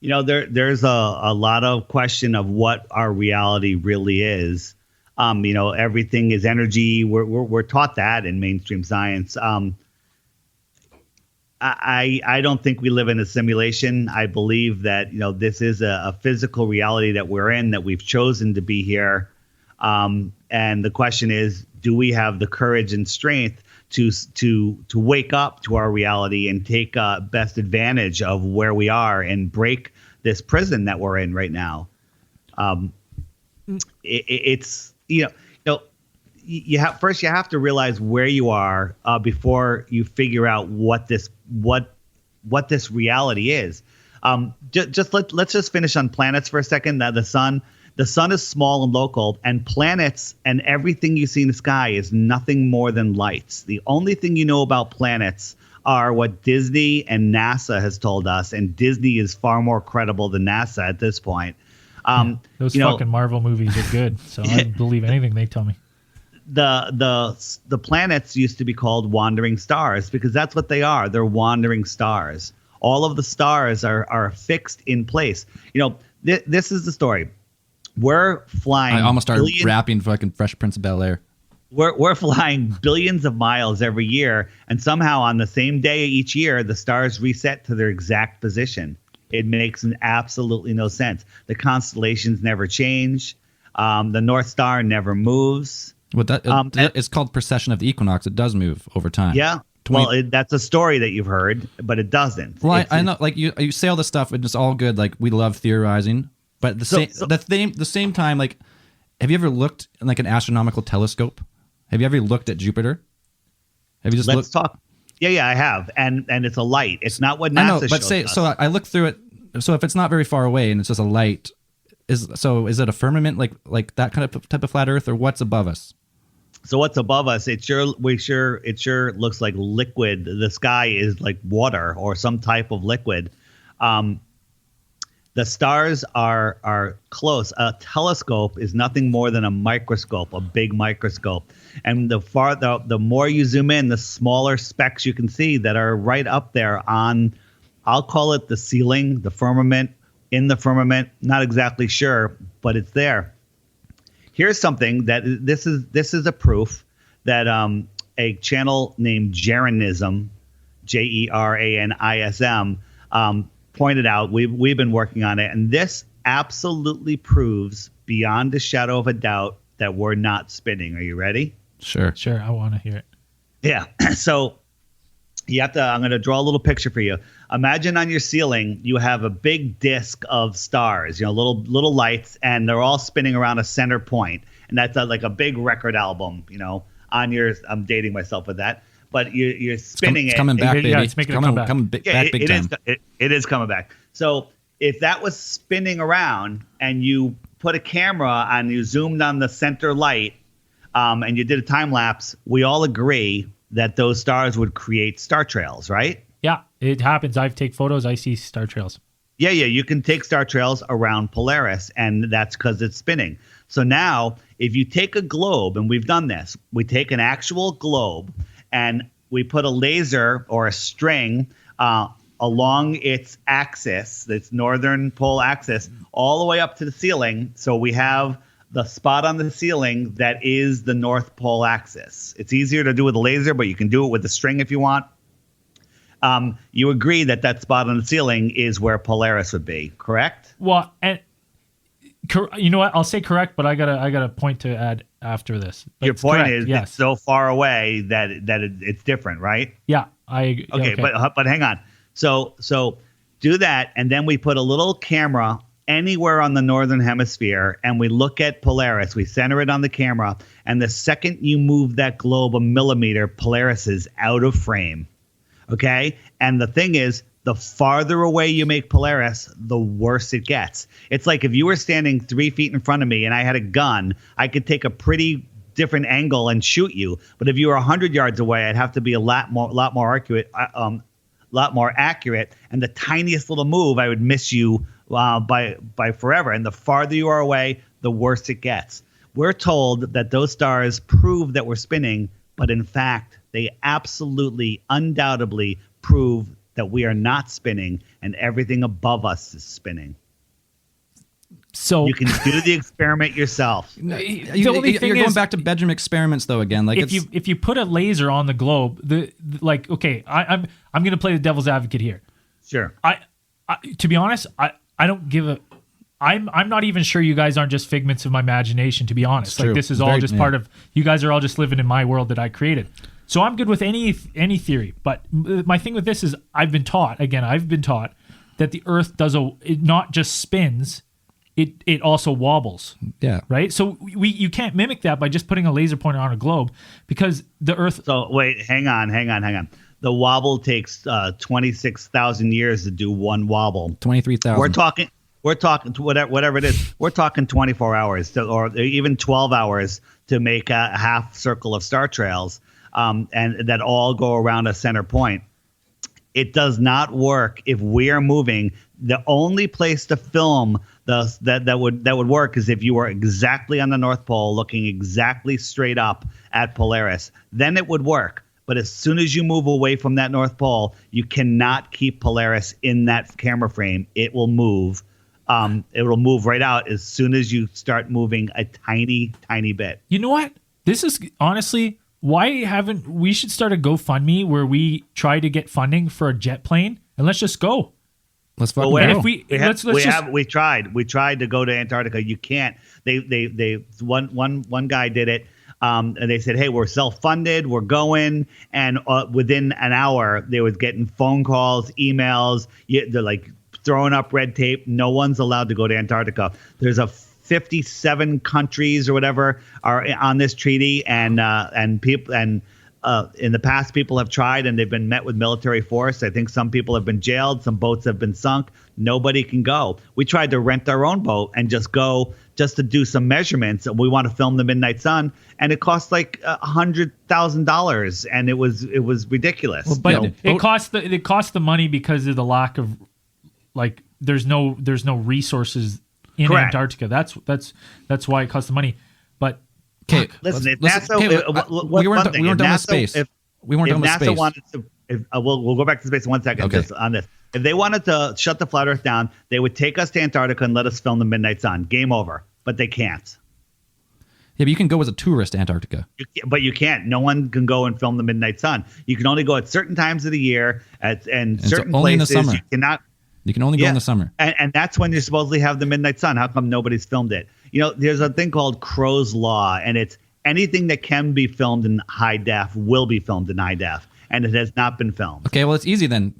There's a lot of question of what our reality really is. Everything is energy. We're taught that in mainstream science. I don't think we live in a simulation. I believe that this is a physical reality that we're in, that we've chosen to be here. And the question is, do we have the courage and strength to wake up to our reality and take best advantage of where we are and break this prison that we're in right now? It's you have to realize where you are before you figure out what this reality is. Let's just finish on planets for a second. The sun is small and local, and planets and everything you see in the sky is nothing more than lights. The only thing you know about planets are what Disney and NASA has told us, and Disney is far more credible than NASA at this point. Those fucking Marvel movies are good, so I believe anything they tell me. The planets used to be called wandering stars because that's what they are. They're wandering stars. All of the stars are fixed in place. This is the story. We're flying. I almost started rapping fucking Fresh Prince of Bel-Air. We're flying billions of miles every year, and somehow on the same day each year, the stars reset to their exact position. It makes absolutely no sense. The constellations never change. The North Star never moves. Well, it's called precession of the equinox. It does move over time. Yeah. That's a story that you've heard, but it doesn't. Well, I know, like you say all this stuff, and it's all good. Like we love theorizing, but at the same time, like, have you ever looked in like an astronomical telescope? Have you ever looked at Jupiter? Have you just Let's talk. Yeah, I have, and it's a light. It's not what NASA I know, but shows us. So I looked through it. So if it's not very far away and it's just a light, is it a firmament like that kind of type of flat Earth, or what's above us? So what's above us? It sure looks like liquid. The sky is like water or some type of liquid. The The stars are close. A telescope is nothing more than a microscope, a big microscope. And the more you zoom in, the smaller specks you can see that are right up there on, I'll call it the ceiling, the firmament, in the firmament. Not exactly sure, but it's there. Here's something that this is a proof that a channel named Jeranism, Jeranism, pointed out. We've been working on it, and this absolutely proves beyond a shadow of a doubt that we're not spinning. Are you ready? Sure. I want to hear it. Yeah. So you have to. I'm going to draw a little picture for you. Imagine on your ceiling you have a big disc of stars, little lights, and they're all spinning around a center point, and that's like a big record album. On your. I'm dating myself with that. But you're spinning it's coming back, baby. Yeah, it's making a comeback. Back big time. It is coming back. So if that was spinning around and you put a camera and you zoomed on the center light and you did a time lapse, we all agree that those stars would create star trails, right? Yeah, it happens. I take photos. I see star trails. Yeah. You can take star trails around Polaris, and that's because it's spinning. So now if you take a globe, and we've done this, we take an actual globe, and we put a laser or a string along its axis, its northern pole axis, all the way up to the ceiling. So we have the spot on the ceiling that is the North Pole axis. It's easier to do with a laser, but you can do it with a string if you want. You agree that spot on the ceiling is where Polaris would be, correct? Well, and you know what? I'll say correct, but I got a point to add after this. But your point correct, is yes. It's so far away that it's different, right? Yeah, okay. But hang on. So do that, and then we put a little camera anywhere on the northern hemisphere, and we look at Polaris. We center it on the camera, and the second you move that globe a millimeter, Polaris is out of frame. Okay, and the thing is, the farther away you make Polaris, the worse it gets. It's like if you were standing 3 feet in front of me and I had a gun, I could take a pretty different angle and shoot you. But if you were 100 yards away, I'd have to be a lot more accurate. And the tiniest little move, I would miss you by forever. And the farther you are away, the worse it gets. We're told that those stars prove that we're spinning, but in fact, they absolutely, undoubtedly prove that we are not spinning, and everything above us is spinning. So you can do the experiment yourself. You're going back to bedroom experiments, though. Again, like if you put a laser on the globe, I'm going to play the devil's advocate here. Sure. I to be honest, I don't give a. I'm not even sure you guys aren't just figments of my imagination. To be honest, like this is all just part of. You guys are all just living in my world that I created. So I'm good with any theory, but my thing with this is I've been taught that the Earth it not just spins, it also wobbles. Yeah. Right. So you can't mimic that by just putting a laser pointer on a globe, because the Earth. So wait, hang on. The wobble takes 26,000 years to do one wobble. 23,000. We're talking whatever it is. We're talking 24 hours or even 12 hours to make a half circle of star trails. And that all go around a center point. It does not work if we are moving. The only place to film that would work is if you were exactly on the North Pole, looking exactly straight up at Polaris. Then it would work. But as soon as you move away from that North Pole, you cannot keep Polaris in that camera frame. It will move. It will move right out as soon as you start moving a tiny, tiny bit. You know what? This is honestly. Why haven't we should start a GoFundMe where we try to get funding for a jet plane, and let's just go. Let's fucking go. We tried to go to Antarctica. You can't. One guy did it, and they said, "Hey, we're self-funded. We're going." And within an hour, they was getting phone calls, emails. They're like throwing up red tape. No one's allowed to go to Antarctica. There's a 57 countries or whatever are on this treaty, and people in the past people have tried and they've been met with military force. I think some people have been jailed, some boats have been sunk. Nobody can go. We tried to rent our own boat and just go just to do some measurements. We want to film the midnight sun, and it cost like $100,000, and it was ridiculous. Well, but it cost the money because of the lack of like there's no resources in Correct. Antarctica. That's why it costs the money. But Okay, Listen, if let's- NASA, okay, we weren't done with space. We weren't done with NASA space. wanted to, we'll go back to space in 1 second. Okay. Just on this. If they wanted to shut the flat Earth down, they would take us to Antarctica and let us film the midnight sun. Game over. But they can't. Yeah, but you can go as a tourist to Antarctica. But you can't. No one can go and film the midnight sun. You can only go at certain times of the year and so certain only in the places. summer. You cannot. You can only go in the summer. And that's when you supposedly have the midnight sun. How come nobody's filmed it? You know, there's a thing called Crow's Law, and it's anything that can be filmed in high def will be filmed in high def, and it has not been filmed. Okay, well, it's easy then.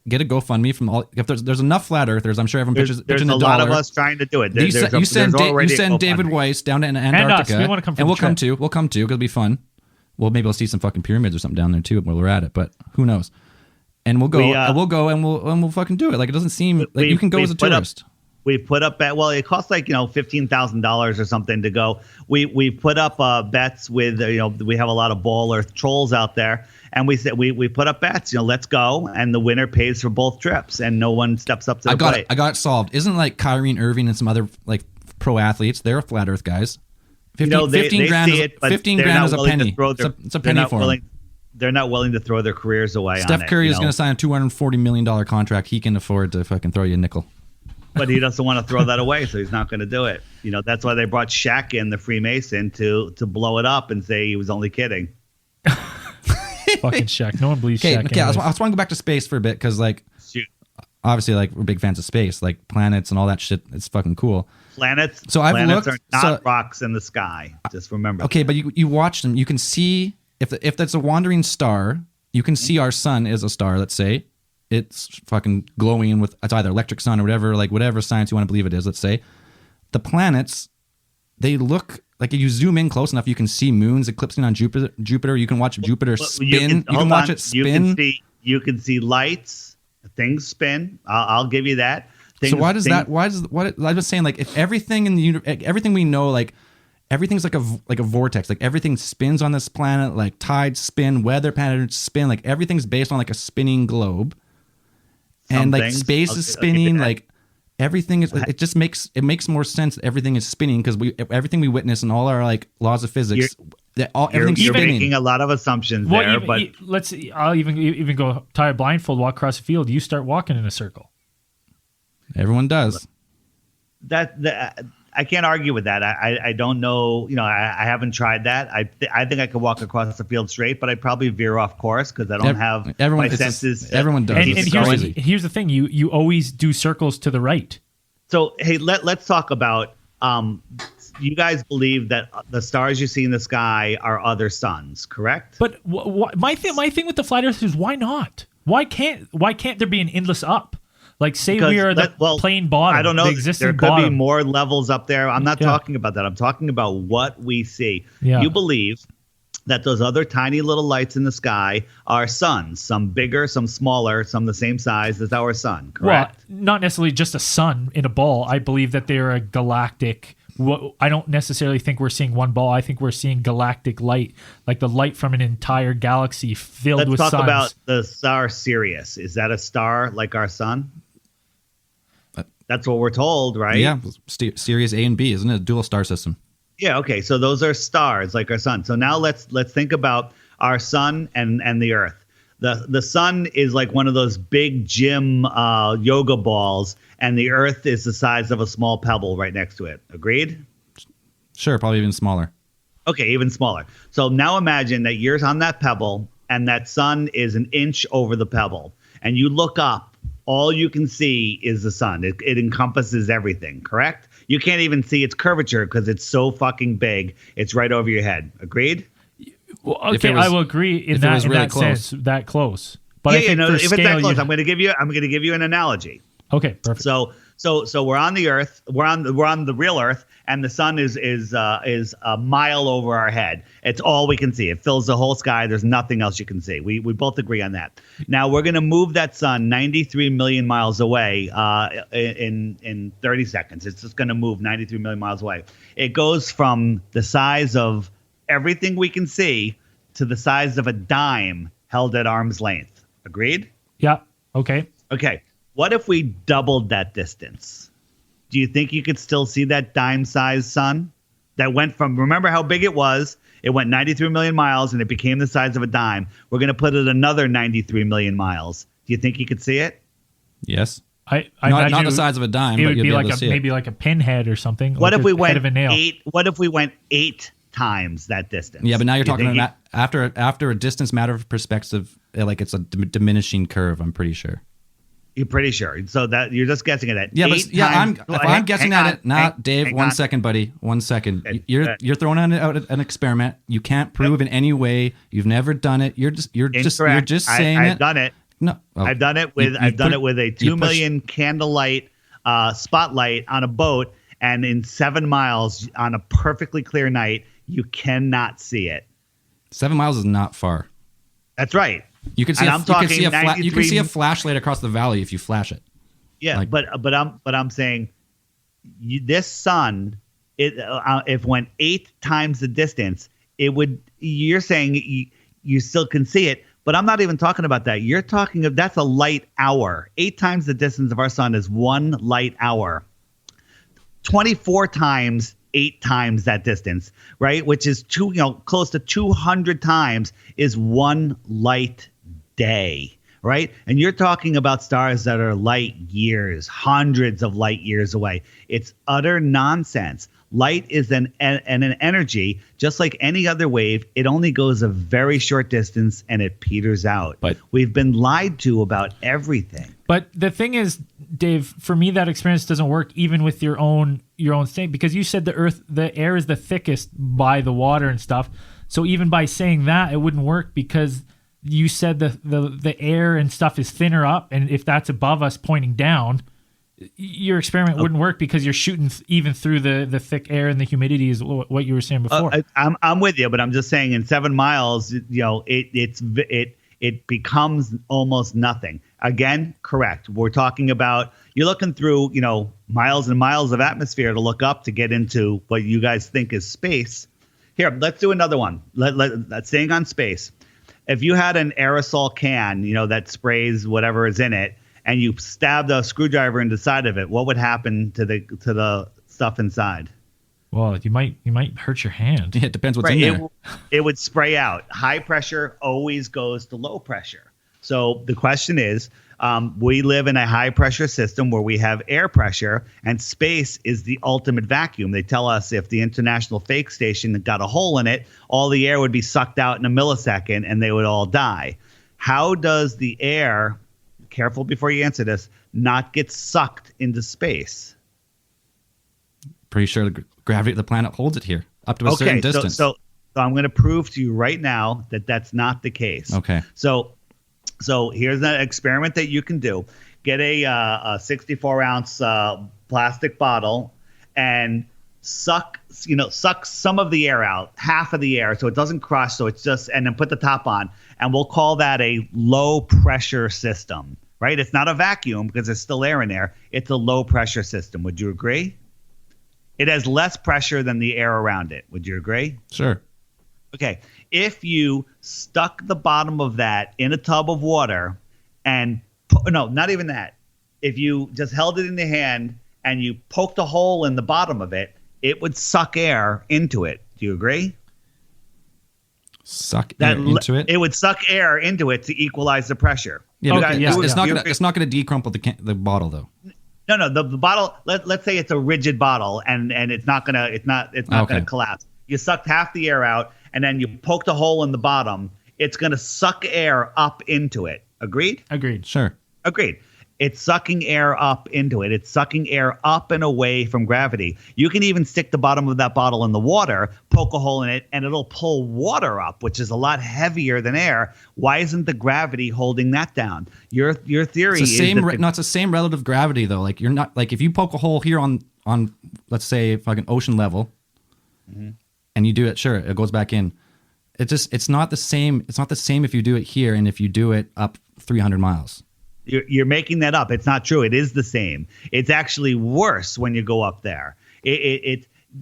Get a GoFundMe from all. If there's enough flat earthers, I'm sure everyone There's pitching a $1. lot of us trying to do it. You send David GoFundMe. Weiss down to Antarctica, we wanna come for and the we'll come trip. too. We'll come too. It'll be fun. Well, maybe we'll see some fucking pyramids or something down there too while we're at it. But who knows? And we'll go. We'll go and we'll fucking do it. Like it doesn't seem like you can go as a tourist. We put up it costs like $15,000 or something to go. We put up bets with we have a lot of Ball Earth trolls out there, and we said we put up bets. Let's go, and the winner pays for both trips, and no one steps up to the plate. I got it solved. Isn't like Kyrie Irving and some other like pro athletes? They're flat Earth guys. 15 grand is a penny. It's a penny for them. They're not willing to throw their careers away on it. Steph Curry is going to sign a $240 million contract. He can afford to fucking throw you a nickel. But he doesn't want to throw that away, so he's not going to do it. That's why they brought Shaq in, the Freemason, to blow it up and say he was only kidding. Fucking Shaq. No one believes Shaq. Okay, I just want to go back to space for a bit because, like, obviously, like, we're big fans of space, like planets and all that shit. It's fucking cool. Planets. So I've planets looked, are not rocks in the sky. Just remember. Okay, that. but you watch them. You can see if that's a wandering star. You can see our sun is a star. Let's say. It's fucking glowing with it's either electric sun or whatever science you want to believe it is. Let's say the planets, they look like if you zoom in close enough, you can see moons eclipsing on Jupiter. You can watch Jupiter spin. You can watch it spin. You can see lights. Things spin. I'll give you that. So why does that? I was saying, like, if everything in the universe, everything we know, like everything's like a vortex, like everything spins on this planet, like tides spin, weather patterns spin, like everything's based on like a spinning globe. And like space is spinning, like everything is. It just makes more sense that everything is spinning because everything we witness and all our like laws of physics, everything's you're spinning. making a lot of assumptions there. I'll even go tie a blindfold, walk across the field. You start walking in a circle. Everyone does. I can't argue with that. I don't know. I haven't tried that. I think I could walk across the field straight, but I'd probably veer off course because I don't have my senses. Everyone does. And here's the thing: you always do circles to the right. So hey, let's talk about. You guys believe that the stars you see in the sky are other suns, correct? But my thing with the flat Earth is why not? Why can't there be an endless up? Like, say we are the plain bottom. I don't know. The existing there could bottom. be more levels up there. I'm not talking about that. I'm talking about what we see. Yeah. You believe that those other tiny little lights in the sky are suns, some bigger, some smaller, some the same size as our sun, correct? Well, not necessarily just a sun in a ball. I believe that they're a galactic. I don't necessarily think we're seeing one ball. I think we're seeing galactic light, like the light from an entire galaxy filled with suns. Let's talk about the star Sirius. Is that a star like our sun? That's what we're told, right? Yeah, Sirius A and B, isn't it? A dual star system. Yeah, okay. So those are stars like our sun. So now let's think about our sun and the Earth. The sun is like one of those big gym yoga balls, and the Earth is the size of a small pebble right next to it. Agreed? Sure, probably even smaller. Okay, even smaller. So now imagine that you're on that pebble, and that sun is an inch over the pebble, and you look up. All you can see is the sun. It encompasses everything, correct? You can't even see its curvature because it's so fucking big. It's right over your head. Agreed? Well, okay, I will agree in that sense, that close. But I think if it's that close, I'm going to give you an analogy. Okay, perfect. So we're on the Earth. We're on the real Earth, and the sun is a mile over our head. It's all we can see. It fills the whole sky. There's nothing else you can see. We both agree on that. Now we're going to move that sun 93 million miles away in 30 seconds. It's just going to move 93 million miles away. It goes from the size of everything we can see to the size of a dime held at arm's length. Agreed? Yeah. Okay. Okay. What if we doubled that distance? Do you think you could still see that dime-sized sun that went from, remember how big it was? It went 93 million miles and it became the size of a dime. We're going to put it another 93 million miles. Do you think you could see it? Yes. I Not the size of a dime, It but would you'll be be like able to see it. maybe like a pinhead or something. What like if we the went head of a nail. What if we went 8 times that distance? Yeah, but now you're Do you talking think about after a distance matter of perspective, like it's a diminishing curve. I'm pretty sure. You're pretty sure. So that you're just guessing at that. Yeah, but 8 yeah, times. I'm guessing hang at it. Nah, Dave, hang 1 on. second, buddy. 1 second. Okay. You're throwing out an experiment. You can't prove in any way. You've never done it. You're just Incorrect. saying I've it. done it. No, oh. I've done it with You put it- with a you 2 push- million candlelight spotlight on a boat, and in 7 miles on a perfectly clear night, you cannot see it. 7 miles is not far. That's right. You can see. And You can see 93 a flashlight across the valley if you flash it. Yeah, Like- but I'm saying this sun, if it went 8 times the distance, it would. You're saying you still can see it, but I'm not even talking about that. You're talking of that's a light hour. 8 times the distance of our sun is 1 light hour. 24 times 8 times that distance, right? Which is close to 200 times is 1 light day, right? And you're talking about stars that are light years, hundreds of light years away. It's utter nonsense. Light is an energy, just like any other wave. It only goes a very short distance and it peters out. But- we've been lied to about everything. But the thing is, Dave, for me, that experience doesn't work even with your own state, because you said the air is the thickest by the water and stuff. So even by saying that, it wouldn't work because you said the air and stuff is thinner up, and if that's above us pointing down, your experiment wouldn't work because you're shooting even through the thick air and the humidity is what you were saying before. I'm with you, but I'm just saying in 7 miles, it becomes almost nothing. Again, correct. We're talking about you're looking through miles and miles of atmosphere to look up to get into what you guys think is space. Here, let's do another one. Let's staying on space. If you had an aerosol can, that sprays whatever is in it, and you stabbed a screwdriver into the side of it, what would happen to the stuff inside? Well, you might hurt your hand. It depends what's in there. It would spray out. High pressure always goes to low pressure. So the question is, we live in a high pressure system where we have air pressure, and space is the ultimate vacuum. They tell us if the International Fake Station got a hole in it, all the air would be sucked out in a millisecond and they would all die. How does the air, careful before you answer this, not get sucked into space? Pretty sure the gravity of the planet holds it here up to a certain distance. So I'm going to prove to you right now that that's not the case. Okay. So here's an experiment that you can do. Get a 64-ounce plastic bottle and suck some of the air out, half of the air, so it doesn't crush. So it's just, and then put the top on, and we'll call that a low pressure system, right? It's not a vacuum because there's still air in there. It's a low pressure system. Would you agree? It has less pressure than the air around it. Would you agree? Sure. Okay. If you stuck the bottom of that in a tub of water and no, not even that. If you just held it in the hand and you poked a hole in the bottom of it, it would suck air into it. Do you agree? Suck air into it? It would suck air into it to equalize the pressure. Yeah, Okay, but yeah, it's not gonna decrumple the bottle though. No, the bottle. Let's say it's a rigid bottle, and it's not gonna collapse. You sucked half the air out, and then you poked a hole in the bottom. It's gonna suck air up into it. Agreed? Agreed. Sure. Agreed. It's sucking air up into it. It's sucking air up and away from gravity. You can even stick the bottom of that bottle in the water, poke a hole in it, and it'll pull water up, which is a lot heavier than air. Why isn't the gravity holding that down? Your theory It's the is same. It's the same relative gravity though. Like you're not like if you poke a hole here on let's say fucking ocean level, and you do it, sure, it goes back in. It's not the same. It's not the same if you do it here and if you do it up 300 miles. You're making that up. It's not true. It is the same. It's actually worse when you go up there.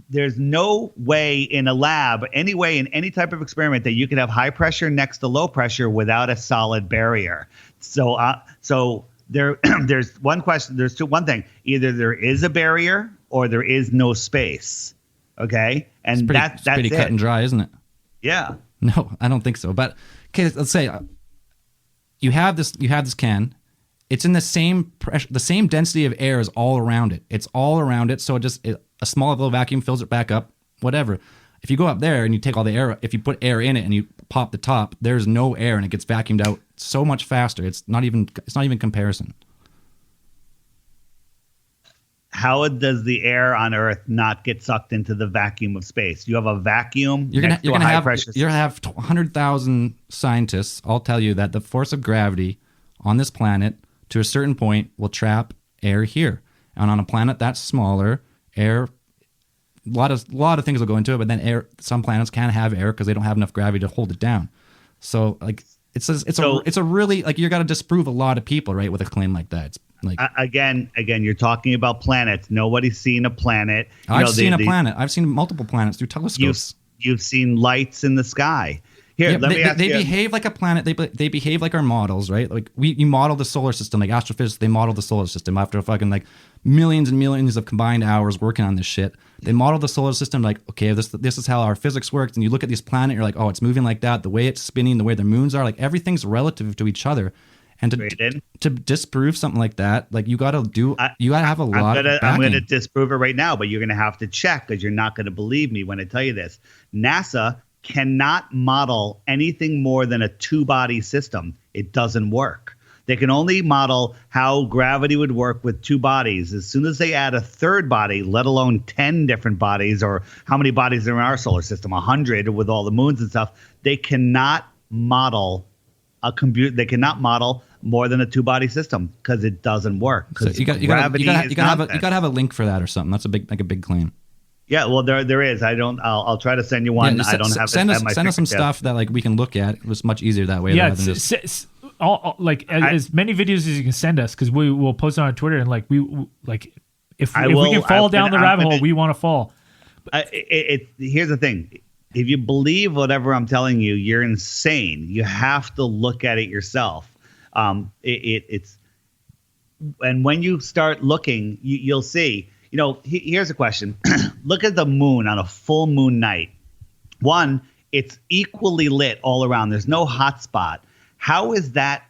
There's no way in a lab, any way in any type of experiment that you could have high pressure next to low pressure without a solid barrier. So there's one question. There's one thing. Either there is a barrier or there is no space. Okay, and that's pretty cut and dry, isn't it? Yeah. No, I don't think so. But okay, let's say you have this can. It's in the same pressure, the same density of air is all around it. It's all around it, so a small little vacuum fills it back up. Whatever. If you go up there and you take all the air, if you put air in it and you pop the top, there's no air and it gets vacuumed out so much faster. It's not even comparison. How does the air on Earth not get sucked into the vacuum of space? You have a vacuum. You're gonna have 100,000 scientists all tell you that the force of gravity on this planet to a certain point will trap air here, and on a planet that's smaller, air. A lot of things will go into it, but then air. Some planets can't have air because they don't have enough gravity to hold it down. So like it's a really like you got to disprove a lot of people, right, with a claim like that. It's like again, you're talking about planets. Nobody's seen a planet. I've seen a planet. I've seen multiple planets through telescopes. You've seen lights in the sky. Here, yeah, let me ask you. They behave like a planet. They behave like our models, right? Like you model the solar system, like astrophysicists. They model the solar system after fucking like millions and millions of combined hours working on this shit. They model the solar system like, okay, this is how our physics works. And you look at this planet, you're like, oh, it's moving like that. The way it's spinning, the way the moons are, like everything's relative to each other. And to disprove something like that, like you got to have a lot. I'm gonna disprove it right now, but you're gonna have to check because you're not gonna believe me when I tell you this. NASA cannot model anything more than a two-body system. It doesn't work. They can only model how gravity would work with two bodies. As soon as they add a third body, let alone 10 different bodies, or how many bodies are in our solar system, 100 with all the moons and stuff, they cannot model they cannot model more than a two-body system because it doesn't work. So you got to have a link for that or something. That's a big claim. Yeah, well, there is. I'll try to send you one. Yeah, I don't have send us some stuff that like we can look at. It was much easier that way. Yeah, rather than just as many videos as you can send us, because we will post it on Twitter, and like if we can fall down the rabbit hole, we want to fall. Here's the thing. If you believe whatever I'm telling you, you're insane. You have to look at it yourself. It's and when you start looking, you'll see. You know, here's a question. Look at the moon on a full moon night. One, it's equally lit all around. There's no hot spot. How is that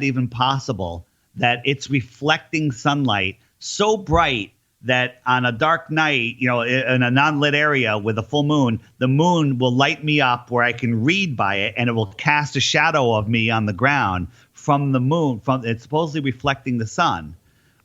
even possible that it's reflecting sunlight so bright that on a dark night, you know, in a non-lit area with a full moon, the moon will light me up where I can read by it, and it will cast a shadow of me on the ground from the moon. It's supposedly reflecting the sun.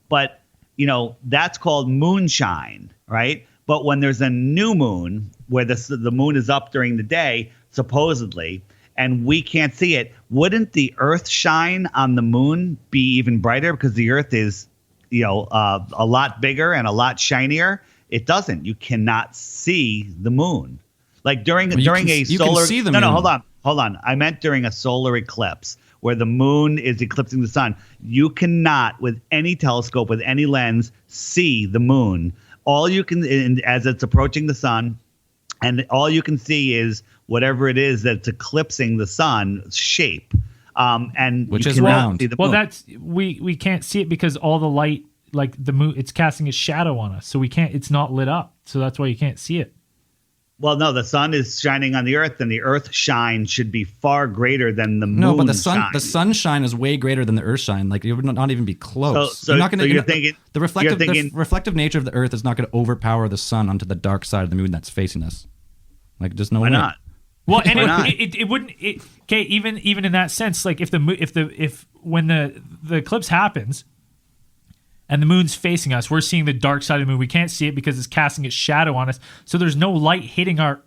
But you know, that's called moonshine, right? But when there's a new moon where the moon is up during the day, supposedly, and we can't see it, wouldn't the Earth shine on the moon be even brighter because the Earth is, you know, a lot bigger and a lot shinier? It doesn't. You cannot see the moon. Like during a solar. You can see the moon. No, hold on. I meant during a solar eclipse, where the moon is eclipsing the sun. You cannot, with any telescope, with any lens, see the moon. All you can, as it's approaching the sun, and all you can see is whatever it is that's eclipsing the sun's shape. And which is round. That's we can't see it because all the light, like the moon, it's casting a shadow on us, so we can't. It's not lit up, so that's why you can't see it. Well, no, the sun is shining on the Earth, and the Earth shine should be far greater than the moon. No, but the sunshine is way greater than the Earth shine. Like it would not even be close. So you're thinking the reflective nature of the Earth is not going to overpower the sun onto the dark side of the moon that's facing us. Like there's no way. Why not? Well, and it wouldn't. Okay, even in that sense, like if when the eclipse happens, and the moon's facing us, we're seeing the dark side of the moon. We can't see it because it's casting its shadow on us. So there's no light hitting our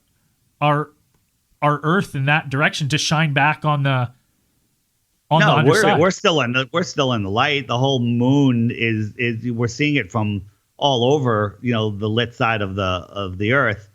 Earth in that direction to shine back on the underside. We're still in the light. The whole moon is we're seeing it from all over, you know, the lit side of the Earth.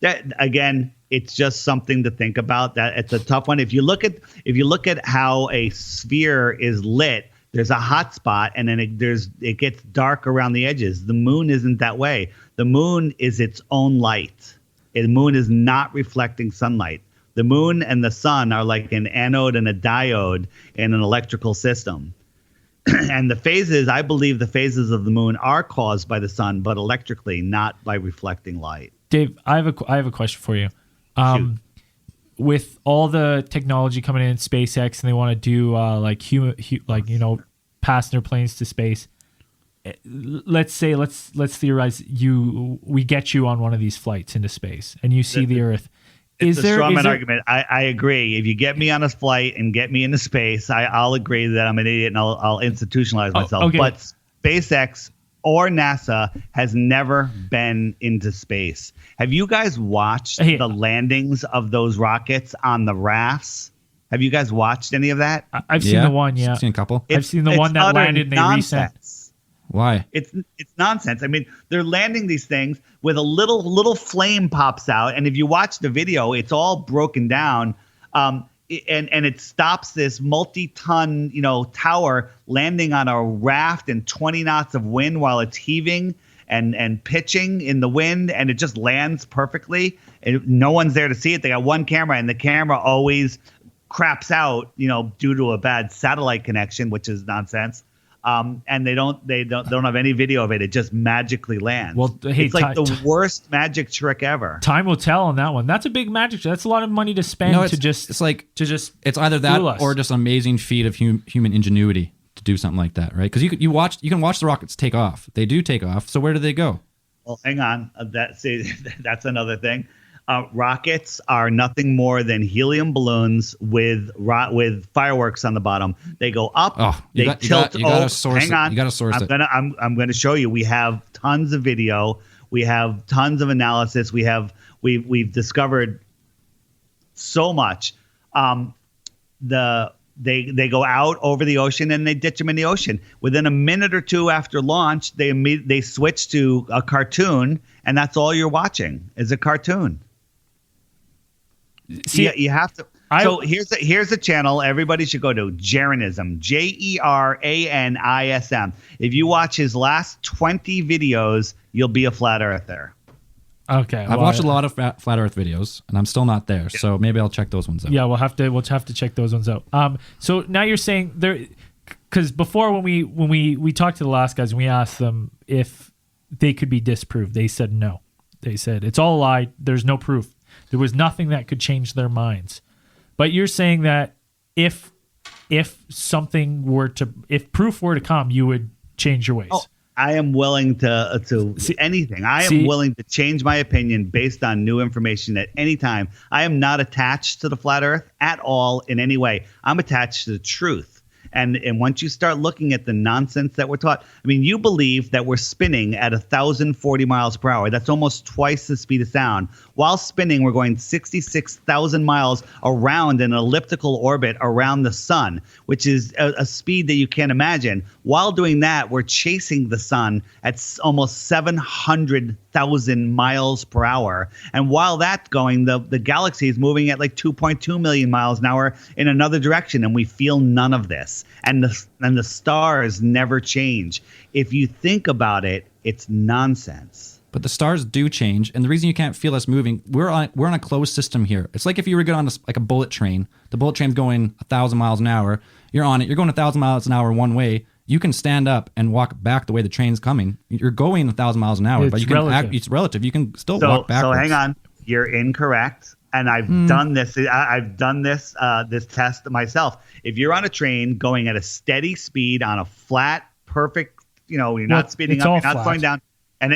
That again, it's just something to think about. That it's a tough one. If you look at how a sphere is lit, there's a hot spot, and then it gets dark around the edges. The moon isn't that way. The moon is its own light. The moon is not reflecting sunlight. The moon and the sun are like an anode and a diode in an electrical system. And the phases, I believe the phases of the moon are caused by the sun, but electrically, not by reflecting light. Dave, I have a question for you. With all the technology coming in SpaceX, and they want to do pass their planes to space. Let's theorize we get you on one of these flights into space, and you see the Earth. It's a strawman argument. I agree. If you get me on a flight and get me into space, I'll agree that I'm an idiot and I'll institutionalize myself. Okay. But SpaceX or NASA has never been into space. Have you guys watched the landings of those rockets on the rafts? Have you guys watched any of that? I've seen the one, yeah. I've seen a couple. I've seen the one that landed and they resent. Why? It's nonsense. I mean, they're landing these things with a little flame pops out, and if you watch the video, it's all broken down, and it stops this multi-ton tower landing on a raft in 20 knots of wind while it's heaving and pitching in the wind, and it just lands perfectly. And no one's there to see it. They got one camera, and the camera always craps out, due to a bad satellite connection, which is nonsense. And they don't have any video of it. It just magically lands. Well, hey, it's like the worst magic trick ever. Time will tell on that one. That's a big magic trick. That's a lot of money to spend it's either that or just an amazing feat of human ingenuity to do something like that, right? Because you can watch the rockets take off. They do take off. So where do they go? Well, hang on. That's another thing. Rockets are nothing more than helium balloons with fireworks on the bottom. They go up. You got to source it. You got to source it. I'm going to show you. We have tons of video. We have tons of analysis. We've discovered so much. They go out over the ocean and they ditch them in the ocean. Within a minute or two after launch, they switch to a cartoon, and that's all you're watching is a cartoon. See, you have to. So here's a channel everybody should go to. Jeranism, Jeranism. If you watch his last 20 videos, you'll be a flat earther. Okay, I've watched a lot of flat Earth videos, and I'm still not there. Yeah. So maybe I'll check those ones out. Yeah, we'll have to check those ones out. So now you're saying there, because before when we talked to the last guys and we asked them if they could be disproved, they said no. They said it's all a lie. There's no proof. There was nothing that could change their minds. But you're saying that if proof were to come, you would change your ways. Oh, I am willing to anything. I am willing to change my opinion based on new information at any time. I am not attached to the flat Earth at all in any way. I'm attached to the truth. And once you start looking at the nonsense that we're taught, I mean, you believe that we're spinning at 1,040 miles per hour. That's almost twice the speed of sound. While spinning, we're going 66,000 miles around an elliptical orbit around the sun, which is a speed that you can't imagine. While doing that, we're chasing the sun at almost 700,000 miles per hour. And while that's going, the galaxy is moving at like 2.2 million miles an hour in another direction, and we feel none of this. And the stars never change. If you think about it, it's nonsense. But the stars do change, and the reason you can't feel us moving, we're on a closed system here. It's like if you were going on a bullet train. The bullet train's going 1,000 miles an hour. You're on it. You're going 1,000 miles an hour one way. You can stand up and walk back the way the train's coming. You're going 1,000 miles an hour, but you can it's relative. You can still walk backwards. So hang on, you're incorrect. And I've done this. I've done this test myself. If you're on a train going at a steady speed on a flat, perfect, you're not speeding up, you're not slowing down, and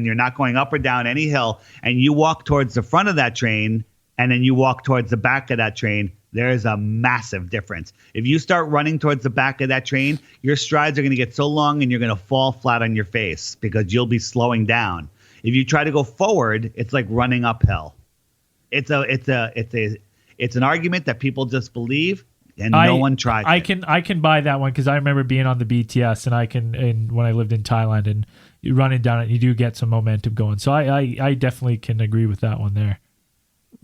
you're not going up or down any hill, and you walk towards the front of that train, and then you walk towards the back of that train, there is a massive difference. If you start running towards the back of that train, your strides are going to get so long, and you're going to fall flat on your face because you'll be slowing down. If you try to go forward, it's like running uphill. It's an argument that people just believe, and no one tries. I can buy that one because I remember being on the BTS, and when I lived in Thailand, and you running down it, you do get some momentum going. So I definitely can agree with that one there.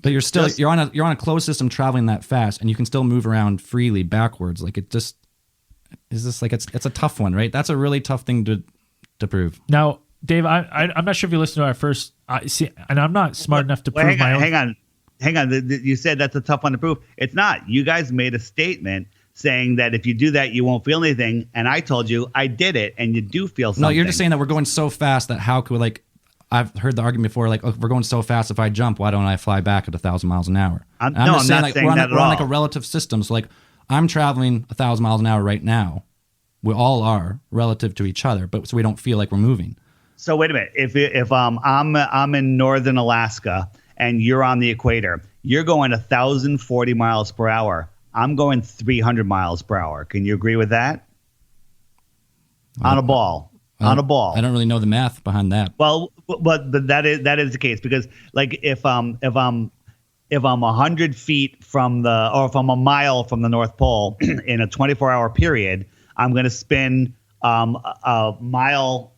But you're on a closed system traveling that fast, and you can still move around freely backwards. Like it's a tough one, right? That's a really tough thing to prove. Now, Dave, I'm not sure if you listened to our first. And I'm not smart enough to prove my own. Hang on. You said that's a tough one to prove. It's not. You guys made a statement saying that if you do that, you won't feel anything. And I told you I did it, and you do feel something. No, you're just saying that we're going so fast that how could like I've heard the argument before, like, oh, we're going so fast. If I jump, why don't I fly back at 1,000 miles an hour? I'm not saying that at we're all. on like a relative system. So like I'm traveling 1,000 miles an hour right now. We all are relative to each other, but so we don't feel like we're moving. So wait a minute. If I'm in northern Alaska and you're on the equator, you're going 1,040 miles per hour. I'm going 300 miles per hour. Can you agree with that? On a ball. I don't really know the math behind that. Well, but that is the case, because like if I'm 100 feet from if I'm a mile from the North Pole in a 24-hour period, I'm going to spin a mile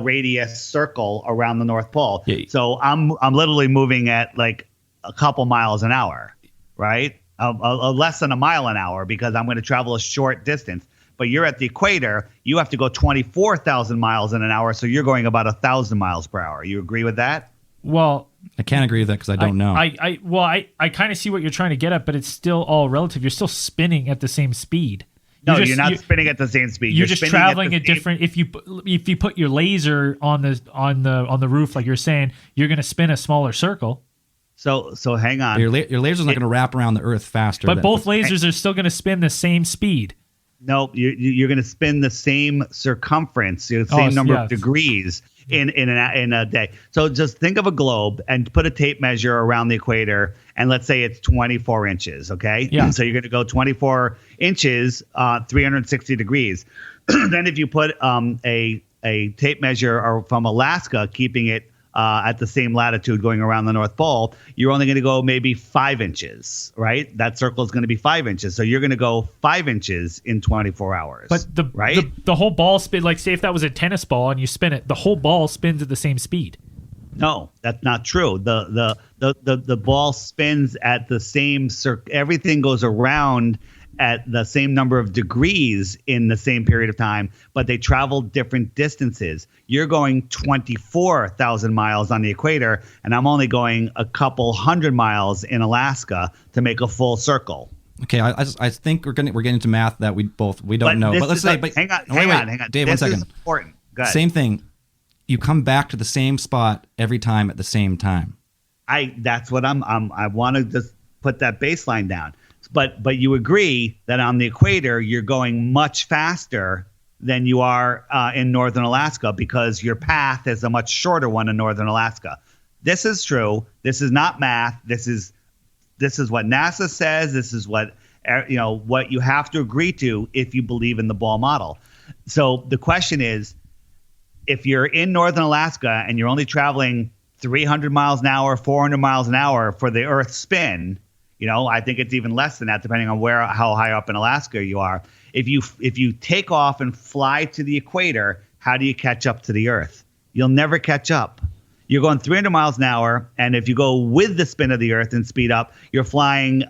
radius circle around the North Pole. Yeah. So I'm literally moving at like a couple miles an hour, right? Less than a mile an hour, because I'm going to travel a short distance. But you're at the equator, you have to go 24,000 miles in an hour, so you're going about 1,000 miles per hour. You agree with that? Well, I can't agree with that because I don't know. I kind of see what you're trying to get at, but it's still all relative. You're still spinning at the same speed. You're not spinning at the same speed. You're just traveling at different. If you put your laser on the roof, like you're saying, you're going to spin a smaller circle. So hang on. Your laser's not going to wrap around the Earth faster. But both lasers are still going to spin the same speed. No, you're going to spin the same circumference, the same number of degrees in a day. So just think of a globe and put a tape measure around the equator, and let's say it's 24 inches. Okay. Yeah. So you're going to go 24 inches, 360 degrees. Then if you put a tape measure from Alaska, keeping it at the same latitude going around the North Pole, you're only going to go maybe 5 inches, right? That circle is going to be 5 inches. So you're going to go 5 inches in 24 hours. But the whole ball spin, like say if that was a tennis ball and you spin it, the whole ball spins at the same speed. No, that's not true. The ball spins at the same everything goes around at the same number of degrees in the same period of time, but they travel different distances. You're going 24,000 miles on the equator, and I'm only going a couple hundred miles in Alaska to make a full circle. Okay, I think we're getting into math that we don't know. But let's say, hang on, Dave, this 1 second. is important. Go ahead. Same thing. You come back to the same spot every time at the same time. That's what I want to just put that baseline down. But you agree that on the equator, you're going much faster than you are in northern Alaska, because your path is a much shorter one in northern Alaska. This is true. This is not math. This is what NASA says. This is what what you have to agree to if you believe in the ball model. So the question is, if you're in northern Alaska and you're only traveling 300 miles an hour, 400 miles an hour for the Earth spin, I think it's even less than that, depending on how high up in Alaska you are. If you take off and fly to the equator, how do you catch up to the Earth? You'll never catch up. You're going 300 miles an hour, and if you go with the spin of the Earth and speed up, you're flying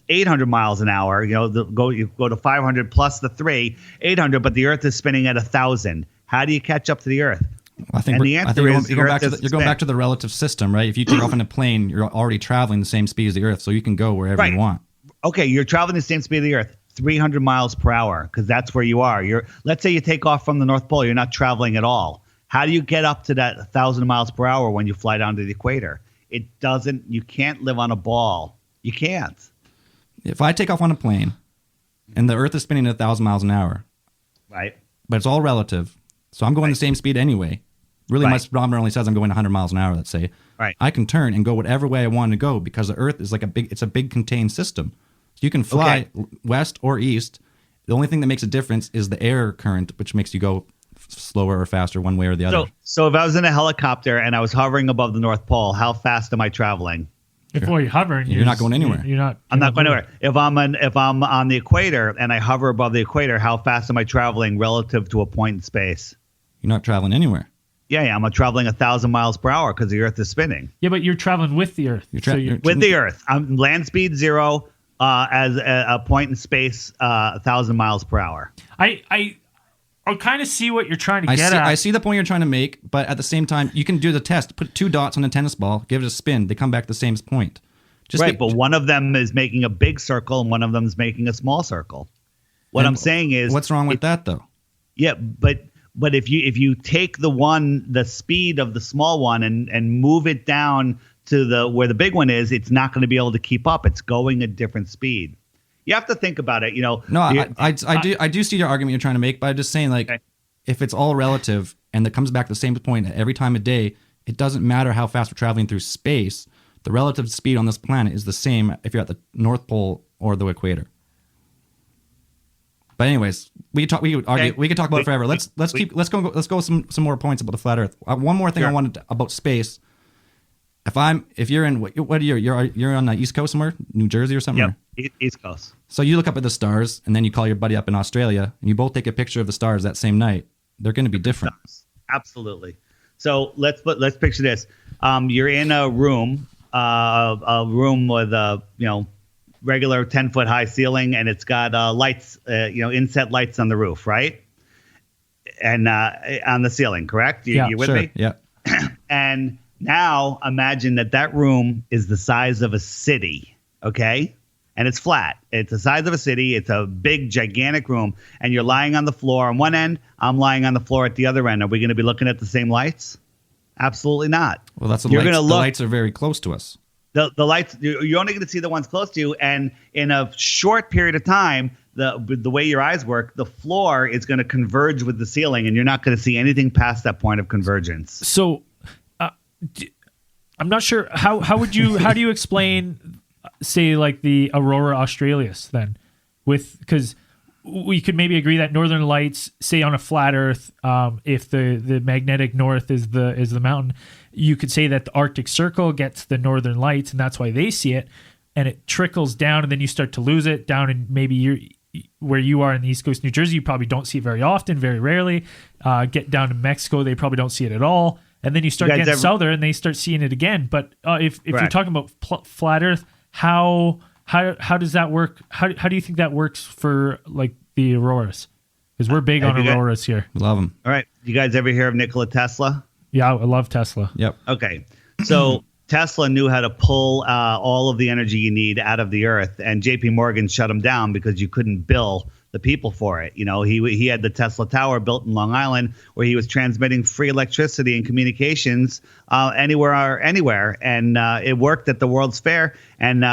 800 miles an hour. You go to 500 plus the 800, but the Earth is spinning at 1,000. How do you catch up to the Earth? I think you're going back to the relative system, right? If you take off in a plane, you're already traveling the same speed as the Earth, so you can go wherever you want. Okay, you're traveling the same speed of the Earth, 300 miles per hour, because that's where you are. Let's say you take off from the North Pole, you're not traveling at all. How do you get up to that 1,000 miles per hour when you fly down to the equator? You can't live on a ball. You can't. If I take off on a plane and the Earth is spinning at 1,000 miles an hour, right? But it's all relative, so I'm going the same speed anyway. Really, my speedometer only says I'm going 100 miles an hour, let's say. Right. I can turn and go whatever way I want to go, because the Earth is it's a big contained system. So you can fly west or east. The only thing that makes a difference is the air current, which makes you go slower or faster one way or the other. So if I was in a helicopter and I was hovering above the North Pole, how fast am I traveling? Before you're hovering, you're not going anywhere. I'm not going anywhere. If I'm on the equator and I hover above the equator, how fast am I traveling relative to a point in space? You're not traveling anywhere. Yeah, I'm traveling 1,000 miles per hour because the Earth is spinning. Yeah, but you're traveling with the Earth. With the Earth. I'm land speed 0 as a point in space, 1,000 miles per hour. I kind of see what you're trying to get at. I see the point you're trying to make, but at the same time, you can do the test. Put 2 dots on a tennis ball, give it a spin. They come back the same point. Right, but one of them is making a big circle and one of them is making a small circle. What I'm saying is, what's wrong with that though? Yeah, but if you take the speed of the small one and move it down to where the big one is, it's not going to be able to keep up. It's going a different speed. You have to think about it. No, I do see your argument you're trying to make, but I'm just saying, like, if it's all relative and it comes back to the same point every time of day, it doesn't matter how fast we're traveling through space. The relative speed on this planet is the same if you're at the North Pole or the equator. But anyways, we could talk about it forever. Let's go with some more points about the flat Earth. One more thing I wanted about space. If you're in what you're on the East Coast somewhere, New Jersey or something. Yep, East Coast. So you look up at the stars, and then you call your buddy up in Australia, and you both take a picture of the stars that same night. They're going to be different. Absolutely. So let's picture this. You're in a room with a regular 10-foot high ceiling, and it's got lights, inset lights on the roof, right? And on the ceiling, correct? You with me? Yeah. And now imagine that room is the size of a city, okay? And it's flat. It's the size of a city. It's a big, gigantic room, and you're lying on the floor on one end. I'm lying on the floor at the other end. Are we going to be looking at the same lights? Absolutely not. Well, that's the lights are very close to us. The lights, you're only going to see the ones close to you, and in a short period of time, the way your eyes work, the floor is going to converge with the ceiling, and you're not going to see anything past that point of convergence. So, I'm not sure how do you explain, say, like the aurora australis then, because we could maybe agree that northern lights, say on a flat Earth, if the magnetic north is the mountain, you could say that the Arctic Circle gets the northern lights, and that's why they see it, and it trickles down, and then you start to lose it down in maybe where you are in the East Coast, New Jersey. You probably don't see it very often, very rarely. Get down to Mexico, they probably don't see it at all, and then you start getting southern, and they start seeing it again. But if you're talking about flat Earth, how does that work? How do you think that works for like the auroras? Because we're big on auroras here. Love them. All right. You guys ever hear of Nikola Tesla? Yeah, I love Tesla. Yep. Okay. So Tesla knew how to pull all of the energy you need out of the earth, and JP Morgan shut him down because you couldn't bill the people for it. He had the Tesla Tower built in Long Island where he was transmitting free electricity and communications anywhere, and it worked at the World's Fair. And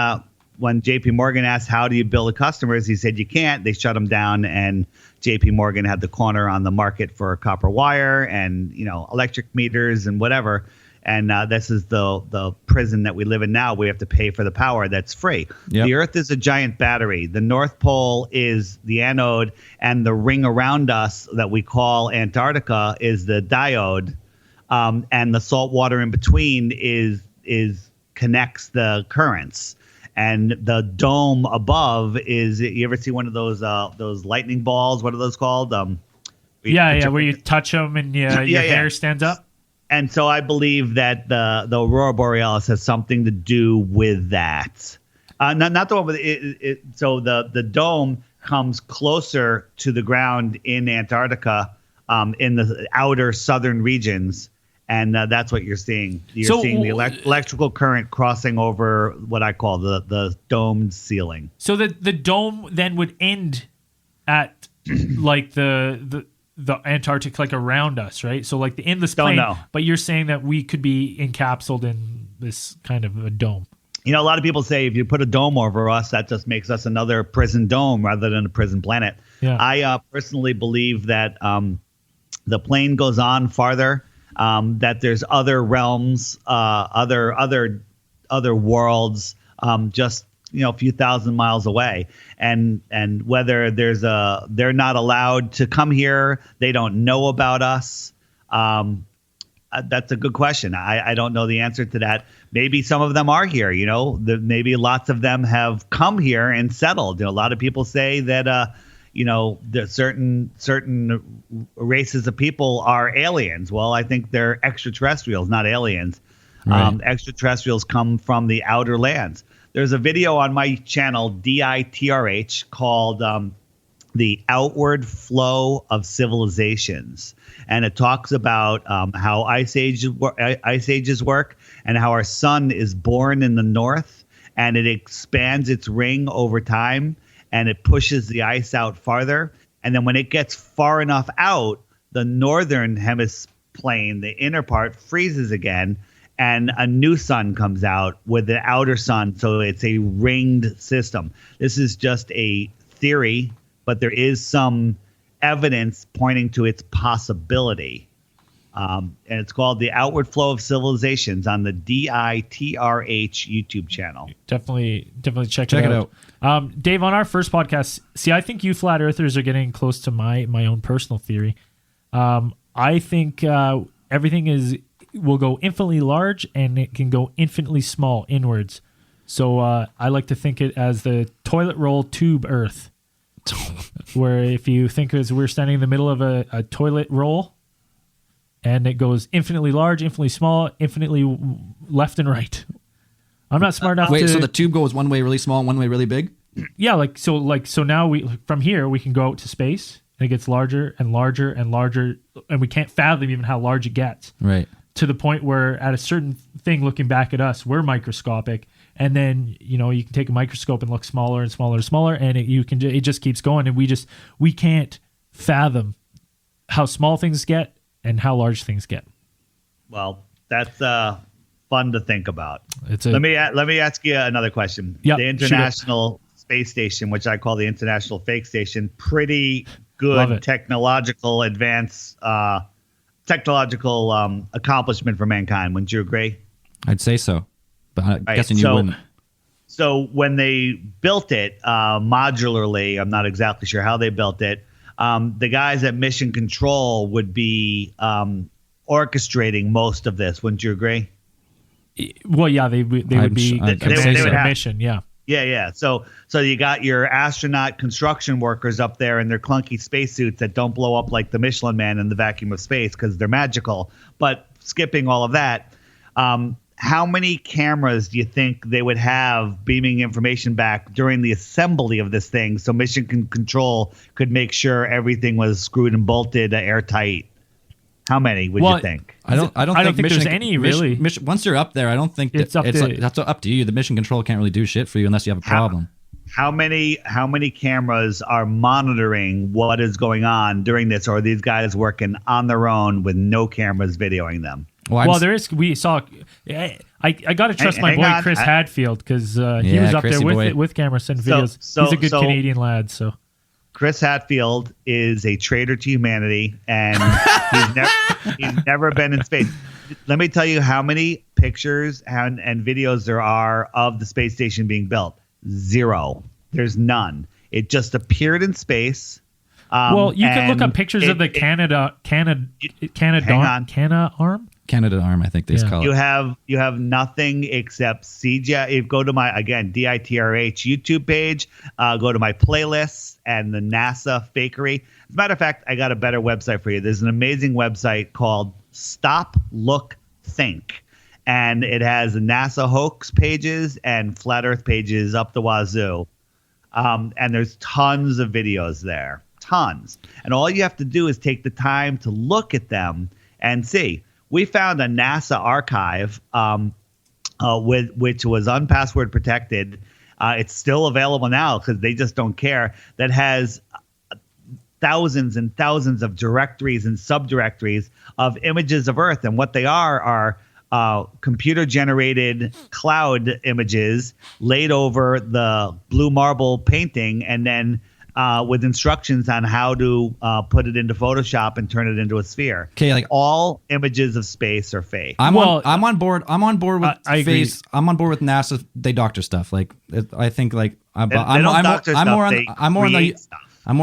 when JP Morgan asked, how do you bill the customers? He said, you can't. They shut him down, and JP Morgan had the corner on the market for copper wire and, electric meters and whatever. And this is the prison that we live in now. We have to pay for the power that's free. Yep. The Earth is a giant battery. The North Pole is the anode, and the ring around us that we call Antarctica is the diode. And the salt water in between connects the currents. And the dome above is, you ever see one of those lightning balls? What are those called? Where you touch them and your hair stands up. And so I believe that the aurora borealis has something to do with that. Not the one with it. So the dome comes closer to the ground in Antarctica, in the outer southern regions. And that's what you're seeing. You're seeing the electrical current crossing over what I call the domed ceiling. So the dome then would end at like the Antarctic, like around us, right? So like the endless plane. Don't know. But you're saying that we could be encapsulated in this kind of a dome. A lot of people say if you put a dome over us, that just makes us another prison dome rather than a prison planet. Yeah. I personally believe that the plane goes on farther. That there's other realms, other worlds, just a few thousand miles away, and whether they're not allowed to come here, they don't know about us. That's a good question. I don't know the answer to that. Maybe some of them are here. Maybe lots of them have come here and settled. A lot of people say that. The certain races of people are aliens. Well, I think they're extraterrestrials, not aliens. Right. Extraterrestrials come from the outer lands. There's a video on my channel, DITRH, called The Outward Flow of Civilizations. And it talks about how ice ages work and how our sun is born in the north and it expands its ring over time, and it pushes the ice out farther. And then when it gets far enough out, the northern hemiplane, the inner part, freezes again, and a new sun comes out with the outer sun. So it's a ringed system. This is just a theory, but there is some evidence pointing to its possibility. And it's called The Outward Flow of Civilizations on the DITRH YouTube channel. Definitely check it out. Dave, on our first podcast, see, I think you flat earthers are getting close to my own personal theory. I think everything will go infinitely large and it can go infinitely small inwards. So I like to think it as the toilet roll tube Earth, where if you think as we're standing in the middle of a toilet roll, and it goes infinitely large, infinitely small, infinitely left and right. I'm not smart enough to... Wait, so the tube goes one way really small and one way really big? Yeah, so now from here we can go out to space and it gets larger and larger and larger, and we can't fathom even how large it gets. Right. To the point where at a certain thing looking back at us, we're microscopic, and then you can take a microscope and look smaller and smaller and smaller, and it just keeps going, and we can't fathom how small things get and how large things get. Well, that's fun to think about. Let me ask you another question. Yep, the International Space Station, which I call the International Fake Station, pretty good technological accomplishment for mankind. Wouldn't you agree? I'd say so, but I'm guessing you wouldn't. So when they built it modularly, I'm not exactly sure how they built it. The guys at Mission Control would be orchestrating most of this. Wouldn't you agree? Well, yeah, they would be a mission. Yeah. Yeah. So you got your astronaut construction workers up there in their clunky spacesuits that don't blow up like the Michelin Man in the vacuum of space because they're magical. But skipping all of that, how many cameras do you think they would have beaming information back during the assembly of this thing so Mission Control could make sure everything was screwed and bolted airtight? How many would you think? I don't think there's any really. Once you're up there, I don't think that's up to you. The Mission Control can't really do shit for you unless you have a problem. How many cameras are monitoring what is going on during this, or are these guys working on their own with no cameras videoing them? Well, there is. We saw. I got to trust my boy Chris Hadfield because he was up there with camera sending videos. He's a good Canadian lad. So Chris Hadfield is a traitor to humanity, and he's never been in space. Let me tell you how many pictures and videos there are of the space station being built. 0. There's none. It just appeared in space. Well, you can look up pictures of the Canadarm. Canadarm, I think they call it. You have nothing except CGI. You go to my DITRH YouTube page. Go to my playlists and the NASA fakery. As a matter of fact, I got a better website for you. There's an amazing website called Stop Look Think, and it has the NASA hoax pages and flat Earth pages up the wazoo. And there's tons of videos there, tons. And all you have to do is take the time to look at them and see. We found a NASA archive which was unpassword protected. It's still available now because they just don't care. That has thousands and thousands of directories and subdirectories of images of Earth. And what they are computer-generated cloud images laid over the blue marble painting and then with instructions on how to put it into Photoshop and turn it into a sphere. Okay, like all images of space are fake. I'm on board with I'm on board with NASA. They doctor stuff. Like I think like I'm more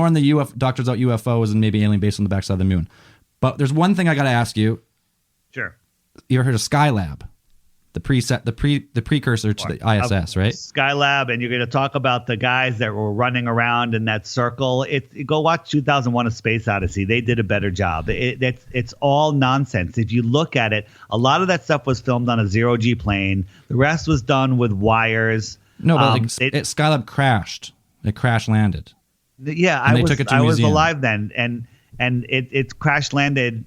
on the UFO doctors out UFOs and maybe alien base on the backside of the moon. But there's one thing I got to ask you. Sure. You ever heard of Skylab? The precursor to the ISS, right? Skylab, and you're going to talk about the guys that were running around in that circle. Go watch 2001: A Space Odyssey. They did a better job. It's all nonsense. If you look at it, a lot of that stuff was filmed on a zero-G plane. The rest was done with wires. No, but Skylab crashed. It crash landed. Yeah, I was alive then, and it crash landed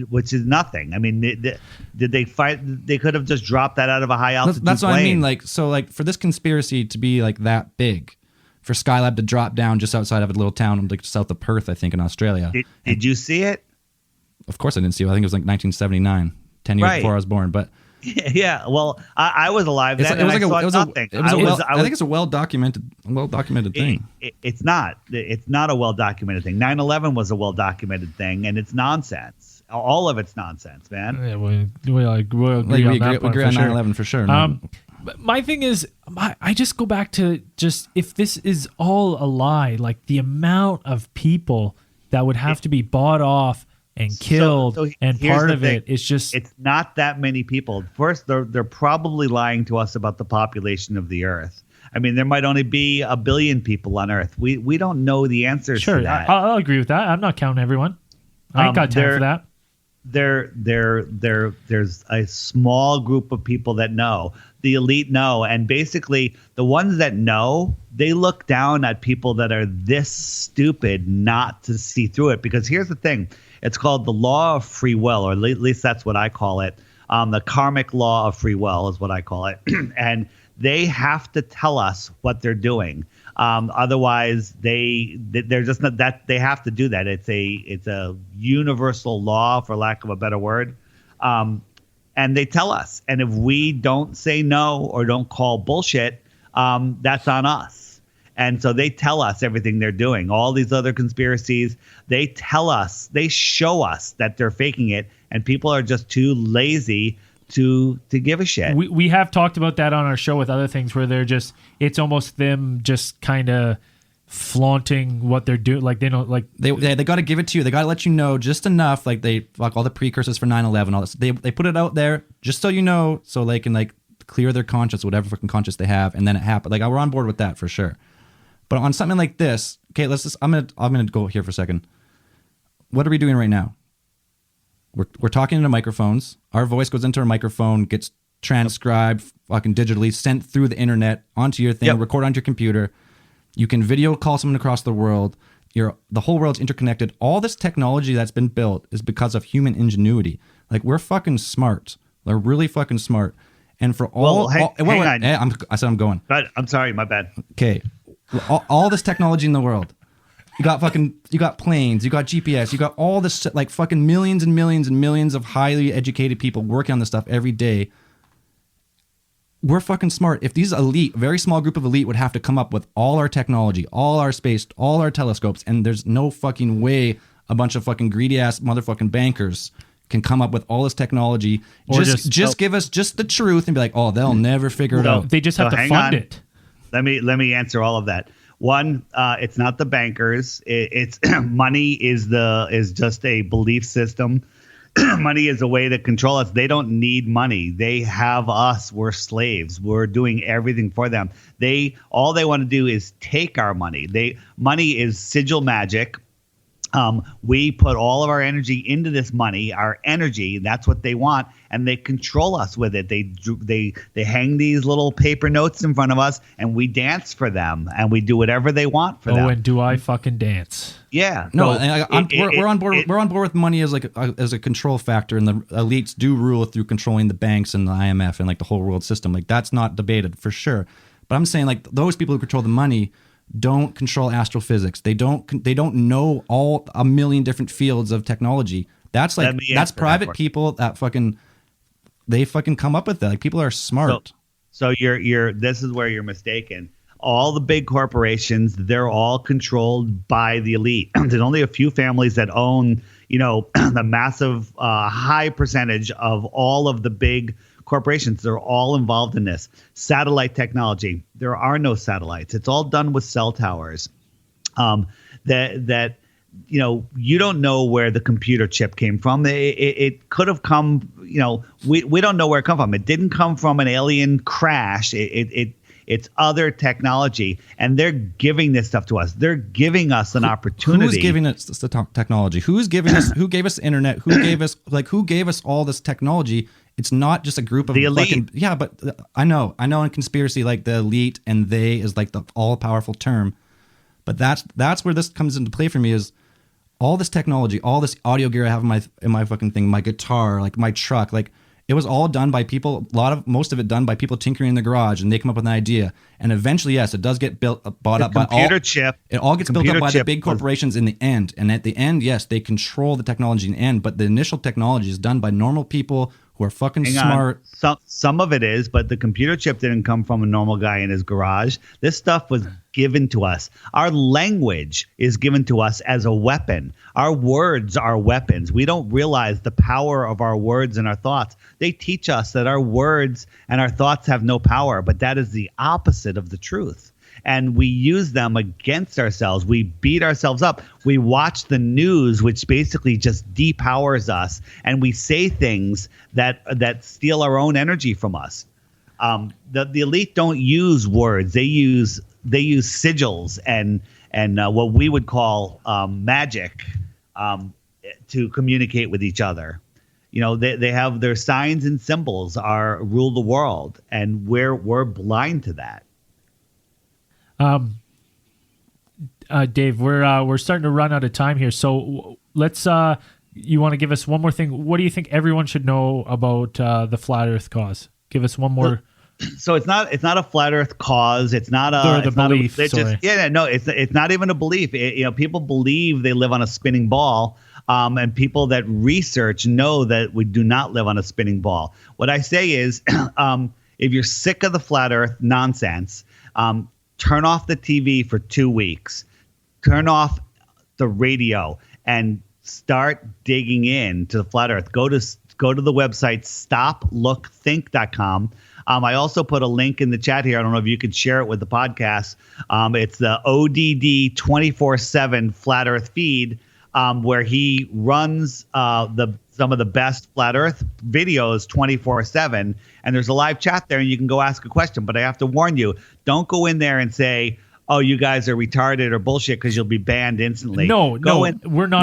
which is nothing. I mean, did they fight? They could have just dropped that out of a high altitude That's what plane. I mean. Like, so like for this conspiracy to be like that big, for Skylab to drop down just outside of a little town like south of Perth, I think in Australia. Did you see it? Of course I didn't see it. I think it was like 1979, 10 years Right. before I was born. But Yeah. Well, I was alive then. it was like I saw nothing. I think it's a well documented thing. It's not. It's not a well documented thing. 9/11 was a well documented thing, and it's nonsense. All of it's nonsense, man. Yeah, we agree Like, on we that point agree for on sure. 9/11 for sure. But my thing is, I just go back to just if this is all a lie, like the amount of people that would have to be bought off and killed, and here's part the of thing. it is just It's not that many people. First, they're probably lying to us about the population of the Earth. I mean, there might only be 1 billion people on Earth. We don't know the answers sure. to that. I'll agree with that. I'm not counting everyone. I ain't got time for that. There's a small group of people that know. The elite know, and basically the ones that know, they look down at people that are this stupid not to see through it. Because here's the thing, it's called the law of free will, or at least that's what I call it. The karmic law of free will is what I call it. And they have to tell us what they're doing. Otherwise, they're just not that. They have to do that. It's a universal law, for lack of a better word. And they tell us. And if we don't say no or don't call bullshit, that's on us. And so they tell us everything they're doing. All these other conspiracies, they tell us, they show us that they're faking it, and people are just too lazy to give a shit. We have talked about that on our show with other things where they're just, it's almost them just kind of flaunting what they're doing. Like they don't like They got to give it to you. They got to let you know just enough. Like they like all the precursors for 9/11, all this. They put it out there just so you know, so they can like clear their conscience, whatever fucking conscience they have, and then it happened. Like we're on board with that for sure. But on something like this, okay, let's just. I'm gonna go here for a second. What are we doing right now? We're talking into microphones. Our voice goes into a microphone, gets transcribed, fucking digitally sent through the internet onto your thing, Yep. record onto your computer. You can video call someone across the world. The whole world's interconnected. All this technology that's been built is because of human ingenuity. Like we're fucking smart. We're really fucking smart. And for all, hang on. I said I'm going. But I'm sorry, my bad. Okay, all this technology in the world. You got planes, you got GPS, you got all this like fucking millions and millions and millions of highly educated people working on this stuff every day. We're fucking smart. If these elite, very small group of elite would have to come up with all our technology, all our space, all our telescopes, and there's no fucking way a bunch of fucking greedy ass motherfucking bankers can come up with all this technology. Or Just give us just the truth and be like, oh, they'll never figure it out. they just have So to hang fund on. it. Let me answer all of that. One, it's not the bankers. It's money is just a belief system. Money is a way to control us. They don't need money. They have us. We're slaves. We're doing everything for them. All they want to do is take our money. Money is sigil magic. We put all of our energy into this money, our energy. That's what they want, and they control us with it. They hang these little paper notes in front of us, and we dance for them, and we do whatever they want for them. Oh, and do I fucking dance? Yeah. No, So we're on board. We're on board with money as like as a control factor, and the elites do rule through controlling the banks and the IMF and like the whole world system. Like that's not debated for sure. But I'm saying like those people who control the money don't control astrophysics. They don't know all a million different fields of technology. That's like that's private people that they fucking come up with that. Like people are smart. So you're this is where you're mistaken. All the big corporations, they're all controlled by the elite. There's only a few families that own, the massive high percentage of all of the big corporations. They're all involved in this. Satellite technology. There are no satellites. It's all done with cell towers. You don't know where the computer chip came from. It could have come, we don't know where it come from. It didn't come from an alien crash. It's other technology, and they're giving this stuff to us. They're giving us an opportunity. Who's giving us the technology? Who's giving us? Who gave us the internet? Who gave us all this technology? It's not just a group of the elite. But I know in conspiracy, like the elite and they is like the all powerful term, but that's where this comes into play for me is all this technology, all this audio gear I have in my fucking thing, my guitar, like my truck, like it was all done by people. Most of it done by people tinkering in the garage, and they come up with an idea. And eventually, yes, it does get bought up by all. Chip. It all gets built up by the big corporations in the end. And at the end, yes, they control the technology in the end. But the initial technology is done by normal people who are fucking smart. Some of it is, but the computer chip didn't come from a normal guy in his garage. This stuff was given to us. Our language is given to us as a weapon. Our words are weapons. We don't realize the power of our words and our thoughts. They teach us that our words and our thoughts have no power, but that is the opposite of the truth. And we use them against ourselves. We beat ourselves up. We watch the news, which basically just depowers us, and we say things that steal our own energy from us. The elite don't use words. They use sigils and what we would call magic to communicate with each other. You know, they have their signs and symbols rule the world, and we're blind to that. Dave, we're starting to run out of time here, so let's. You want to give us one more thing? What do you think everyone should know about the flat Earth cause? Give us one more. So it's not a flat Earth cause. It's not a belief. It's not even a belief. People believe they live on a spinning ball, and people that research know that we do not live on a spinning ball. What I say is, if you're sick of the flat Earth nonsense, turn off the TV for 2 weeks. Turn off the radio and start digging into the flat Earth. Go to the website stoplookthink.com. I also put a link in the chat here. I don't know if you could share it with the podcast. It's the ODD 24/7 Flat Earth feed, where he runs some of the best Flat Earth videos 24/7. And there's a live chat there, and you can go ask a question. But I have to warn you, don't go in there and say, "Oh, you guys are retarded or bullshit," because you'll be banned instantly. We're not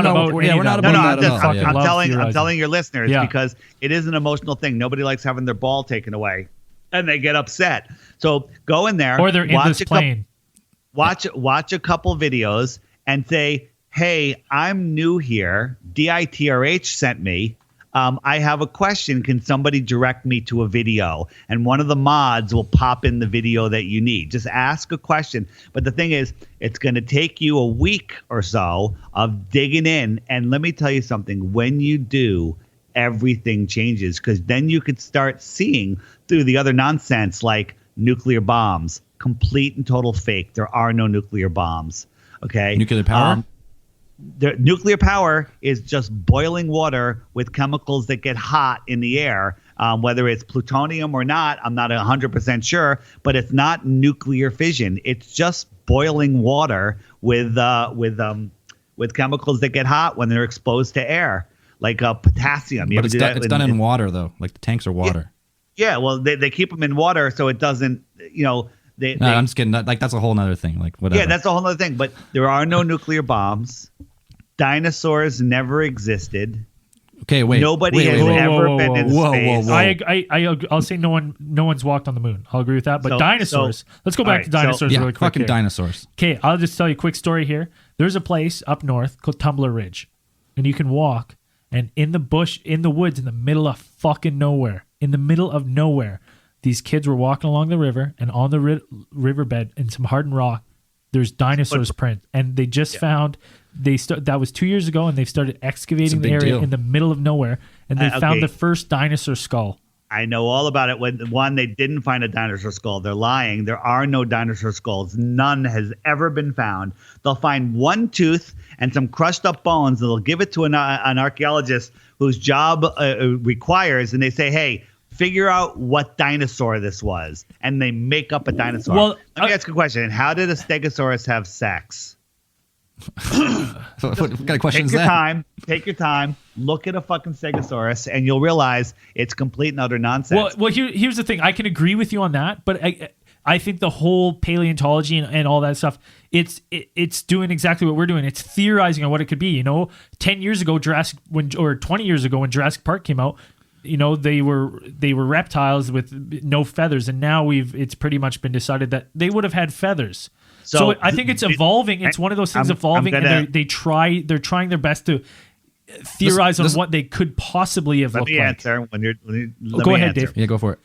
about. We're not about that. I'm telling your listeners because it is an emotional thing. Nobody likes having their ball taken away, and they get upset. So go in there, or they're in this plane. Watch a couple videos and say, "Hey, I'm new here. DITRH sent me. I have a question. Can somebody direct me to a video?" And one of the mods will pop in the video that you need. Just ask a question. But the thing is, it's going to take you a week or so of digging in. And let me tell you something. When you do, everything changes, because then you could start seeing through the other nonsense like nuclear bombs. Complete and total fake. There are no nuclear bombs. Okay. Nuclear power? The nuclear power is just boiling water with chemicals that get hot in the air, whether it's plutonium or not. I'm not 100% sure, but it's not nuclear fission. It's just boiling water with chemicals that get hot when they're exposed to air, like potassium. But it's done in water, though. Like the tanks are water. Yeah, well, they keep them in water so it doesn't, I'm just kidding. That's a whole nother thing. Like whatever. Yeah, that's a whole other thing. But there are no nuclear bombs. Dinosaurs never existed. Okay, wait. Nobody has ever been in space. I'll say no one's walked on the moon. I'll agree with that. But dinosaurs. Let's go back to dinosaurs really quick. Fucking dinosaurs. Okay, I'll just tell you a quick story here. There's a place up north called Tumbler Ridge, and you can walk. And in the bush, in the woods, in the middle of fucking nowhere, these kids were walking along the river, and on the riverbed in some hardened rock, there's dinosaurs print, and they just found. That was 2 years ago, and they've started excavating the area in the middle of nowhere, and they found the first dinosaur skull. I know all about it. When they didn't find a dinosaur skull, they're lying. There are no dinosaur skulls. None has ever been found. They'll find one tooth and some crushed up bones, and they'll give it to an archaeologist whose job requires, and they say, "Hey, figure out what dinosaur this was," and they make up a dinosaur. Well, let me ask you a question. How did a stegosaurus have sex? What kind of question is that? Take your time. Look at a fucking stegosaurus, and you'll realize it's complete and utter nonsense. Well, here's the thing. I can agree with you on that, but I think the whole paleontology and all that stuff, it's doing exactly what we're doing. It's theorizing on what it could be. 10 years ago, 20 years ago, when Jurassic Park came out, they were reptiles with no feathers, and now it's pretty much been decided that they would have had feathers. So I think it's evolving. It's one of those things evolving, and they're trying their best to theorize on what they could possibly have looked like. Answer when you're. Go ahead, Dave. Yeah, go for it.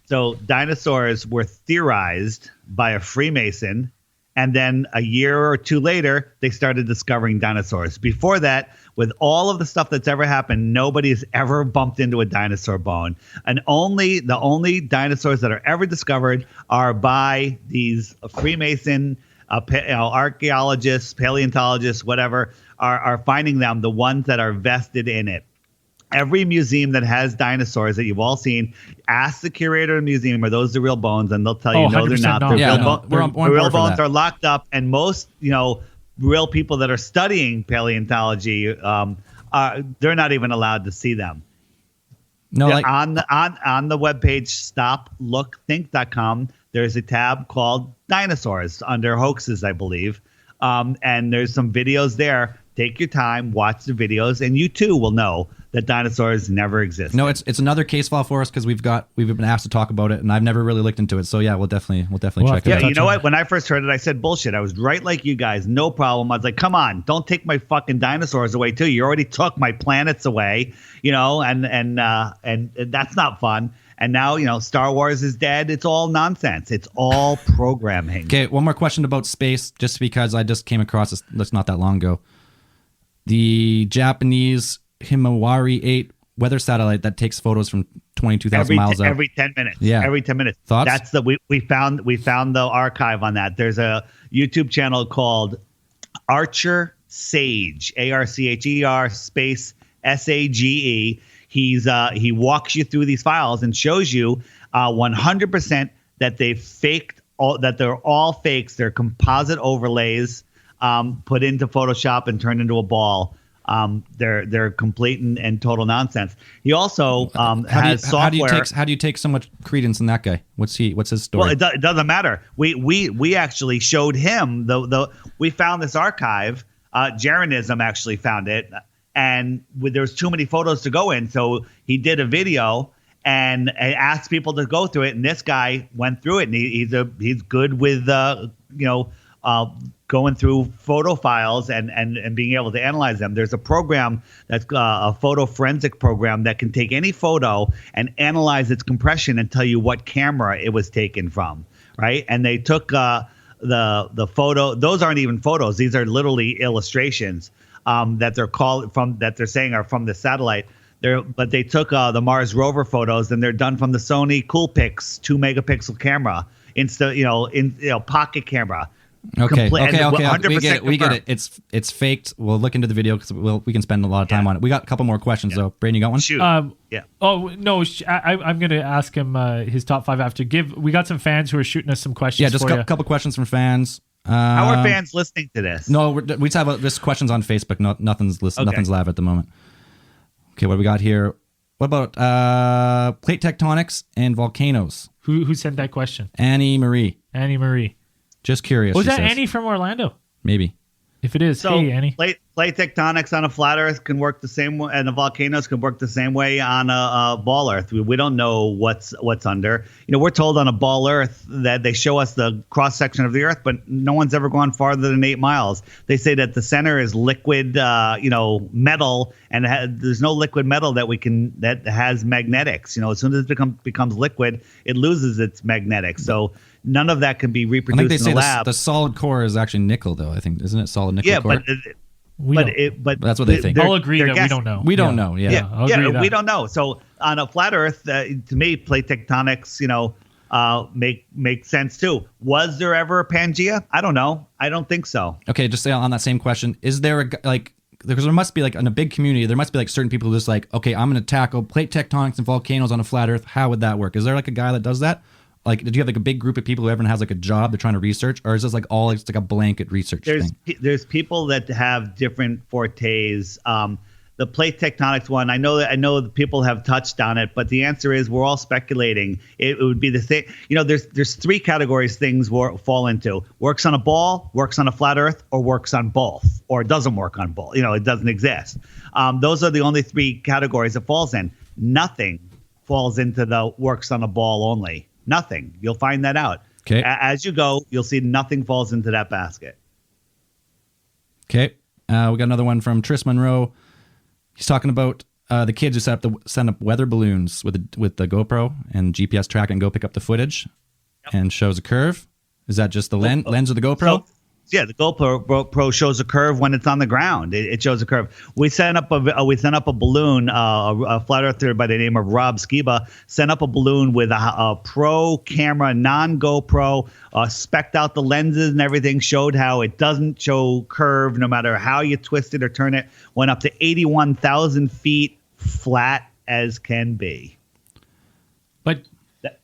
So dinosaurs were theorized by a Freemason, and then a year or two later, they started discovering dinosaurs. Before that, with all of the stuff that's ever happened, nobody's ever bumped into a dinosaur bone. And the only dinosaurs that are ever discovered are by these Freemason archaeologists, paleontologists, whatever, are finding them, the ones that are vested in it. Every museum that has dinosaurs that you've all seen, ask the curator of the museum, are those the real bones? And they'll tell you, no, they're not. The real bones are locked up. And most, real people that are studying paleontology, they're not even allowed to see them. No, on the webpage stoplookthink.com, there's a tab called dinosaurs under hoaxes, I believe. And there's some videos there. Take your time, watch the videos, and you too will know that dinosaurs never exist. No, it's another case file for us because we've been asked to talk about it, and I've never really looked into it. So yeah, we'll definitely check it out. Yeah, you know what? When I first heard it, I said bullshit. I was right like you guys, no problem. I was like, come on, don't take my fucking dinosaurs away too. You already took my planets away, and that's not fun. And now, Star Wars is dead. It's all nonsense. It's all programming. Okay, one more question about space, just because I just came across this not that long ago. The Japanese Himawari 8 weather satellite that takes photos from 22,000 miles out. Every 10 minutes. Yeah. Every 10 minutes. Thoughts? That's we found the archive on that. There's a YouTube channel called Archer Sage, ARCHER space SAGE. He walks you through these files and shows you 100% that they faked that they're all fakes. They're composite overlays put into Photoshop and turned into a ball. They're complete and total nonsense. He also has software. How do you take so much credence in that guy? What's his story? Well, it doesn't matter. We actually showed him we found this archive. Jeranism actually found it, and there was too many photos to go in, so he did a video and asked people to go through it. And this guy went through it, and he's good with going through photo files and being able to analyze them. There's a program that's a photo forensic program that can take any photo and analyze its compression and tell you what camera it was taken from, right? And they took the photo. Those aren't even photos. These are literally illustrations that they're saying are from the satellite. But they took the Mars rover photos, and they're done from the Sony Coolpix 2-megapixel camera, pocket camera. Okay. We get it. It's faked. We'll look into the video because we can spend a lot of time on it. We got a couple more questions though. Braden, you got one? Shoot. Yeah. Oh no, I'm going to ask him his top 5 after. We got some fans who are shooting us some questions. Yeah, just a couple questions from fans. How are fans listening to this? No, we just have just questions on Facebook. Nothing's live at the moment. Okay, what do we got here? What about plate tectonics and volcanoes? Who sent that question? Annie Marie. Just curious. Was that Annie from Orlando? Maybe. If it is, hey Annie. Plate tectonics on a flat Earth can work the same way, and the volcanoes can work the same way on a ball Earth. We don't know what's under. We're told on a ball Earth that they show us the cross section of the Earth, but no one's ever gone farther than 8 miles. They say that the center is liquid, metal, and there's no liquid metal that has magnetics. As soon as it becomes liquid, it loses its magnetics. So none of that can be reproduced in the lab. The solid core is actually nickel, though. I think, isn't it solid nickel core? But that's what they think. I'll agree that we don't know. We don't know. Yeah, we don't know. So on a flat Earth, to me, plate tectonics, make sense too. Was there ever a Pangea? I don't know. I don't think so. Okay, just on that same question, is there because there must be in a big community, there must be certain people who just okay, I'm going to tackle plate tectonics and volcanoes on a flat Earth. How would that work? Is there a guy that does that? Did you have a big group of people who everyone has a job they're trying to research, or is this all it's a blanket research thing? There's people that have different fortes. The plate tectonics one, I know that people have touched on it, but the answer is we're all speculating. It would be the same. There's 3 categories things fall into: works on a ball, works on a flat Earth, or works on both, or doesn't work on both. It doesn't exist. Those are the only 3 categories it falls in. Nothing falls into the works on a ball only. Nothing. You'll find that out. Okay. As you go, you'll see nothing falls into that basket. Okay. We got another one from Tris Monroe. He's talking about the kids who send up weather balloons with the GoPro and GPS track and go pick up the footage and shows a curve. Is that just the lens of the GoPro? Yeah, the GoPro shows a curve when it's on the ground. It shows a curve. We sent up a balloon. A flat earther by the name of Rob Skiba sent up a balloon with a pro camera, non-GoPro, specced out the lenses and everything. Showed how it doesn't show curve no matter how you twist it or turn it. Went up to 81,000 feet, flat as can be. But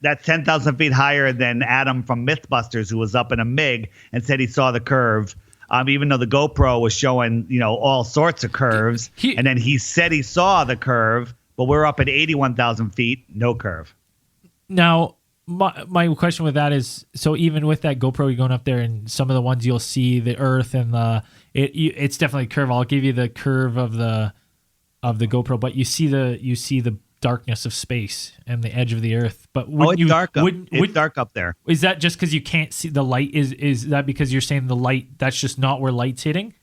that's 10,000 feet higher than Adam from Mythbusters, who was up in a MiG and said he saw the curve. Even though the GoPro was showing, all sorts of curves, and then he said he saw the curve, but we're up at 81,000 feet, no curve. Now, my question with that is, so even with that GoPro, you're going up there, and some of the ones you'll see the Earth and it's definitely curve. I'll give you the curve of the GoPro, but you see the darkness of space and the edge of the Earth. But it's dark up there. Is that just because you can't see the light? Is that because you're saying the light, that's just not where light's hitting?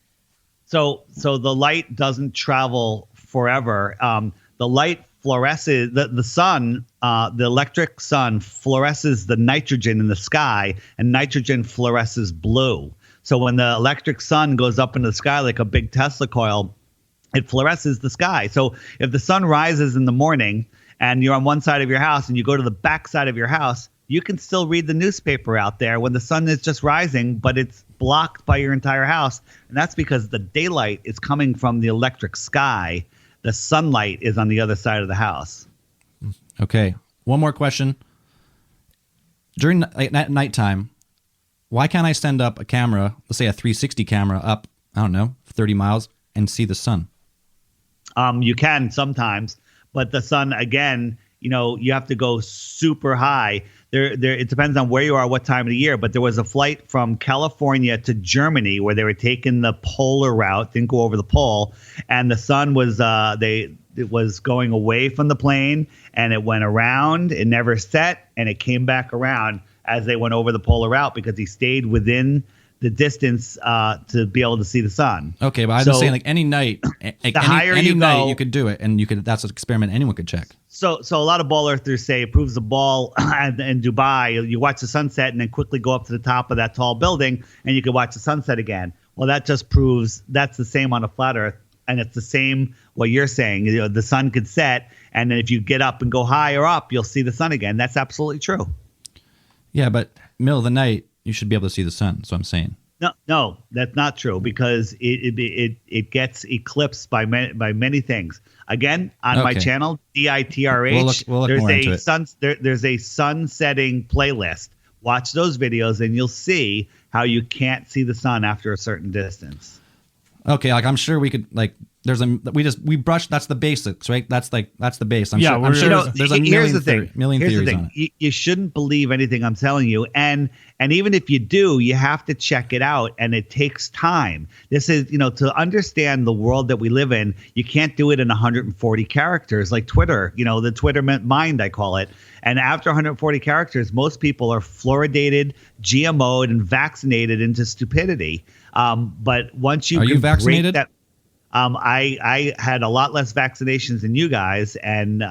So the light doesn't travel forever. The light fluoresces, the sun, the electric sun fluoresces the nitrogen in the sky, and nitrogen fluoresces blue. So when the electric sun goes up into the sky like a big Tesla coil, it fluoresces the sky. So if the sun rises in the morning and you're on one side of your house and you go to the back side of your house, you can still read the newspaper out there when the sun is just rising, but it's blocked by your entire house. And that's because the daylight is coming from the electric sky. The sunlight is on the other side of the house. Okay. One more question. During nighttime, why can't I send up a camera, let's say a 360 camera up, 30 miles and see the sun? You can sometimes, but the sun, again, you have to go super high. It depends on where you are, what time of the year. But there was a flight from California to Germany where they were taking the polar route, didn't go over the pole, and the sun was it was going away from the plane, and it went around. It never set, and it came back around as they went over the polar route because he stayed within the distance to be able to see the sun. Okay, but I was just saying, like any night, any night you could do it, and that's an experiment anyone could check. So a lot of ball earthers say it proves the ball in Dubai. You watch the sunset and then quickly go up to the top of that tall building, and you can watch the sunset again. Well, that just proves that's the same on a flat Earth, and it's the same what you're saying. The sun could set, and then if you get up and go higher up, you'll see the sun again. That's absolutely true. Yeah, but middle of the night, you should be able to see the sun. That's what I'm saying. No, that's not true because it gets eclipsed by many things. Again, on my channel, DITRH, we'll look more into it. There's a sun setting playlist. Watch those videos and you'll see how you can't see the sun after a certain distance. Okay, like I'm sure we could we brush. That's the basics, right? That's the base. I'm sure there's a million theories on it. You shouldn't believe anything I'm telling you, and even if you do, you have to check it out, and it takes time. This is to understand the world that we live in. You can't do it in 140 characters like Twitter. The Twitter mind, I call it. And after 140 characters, most people are fluoridated, GMO'd, and vaccinated into stupidity. But once you are you vaccinated? I had a lot less vaccinations than you guys, and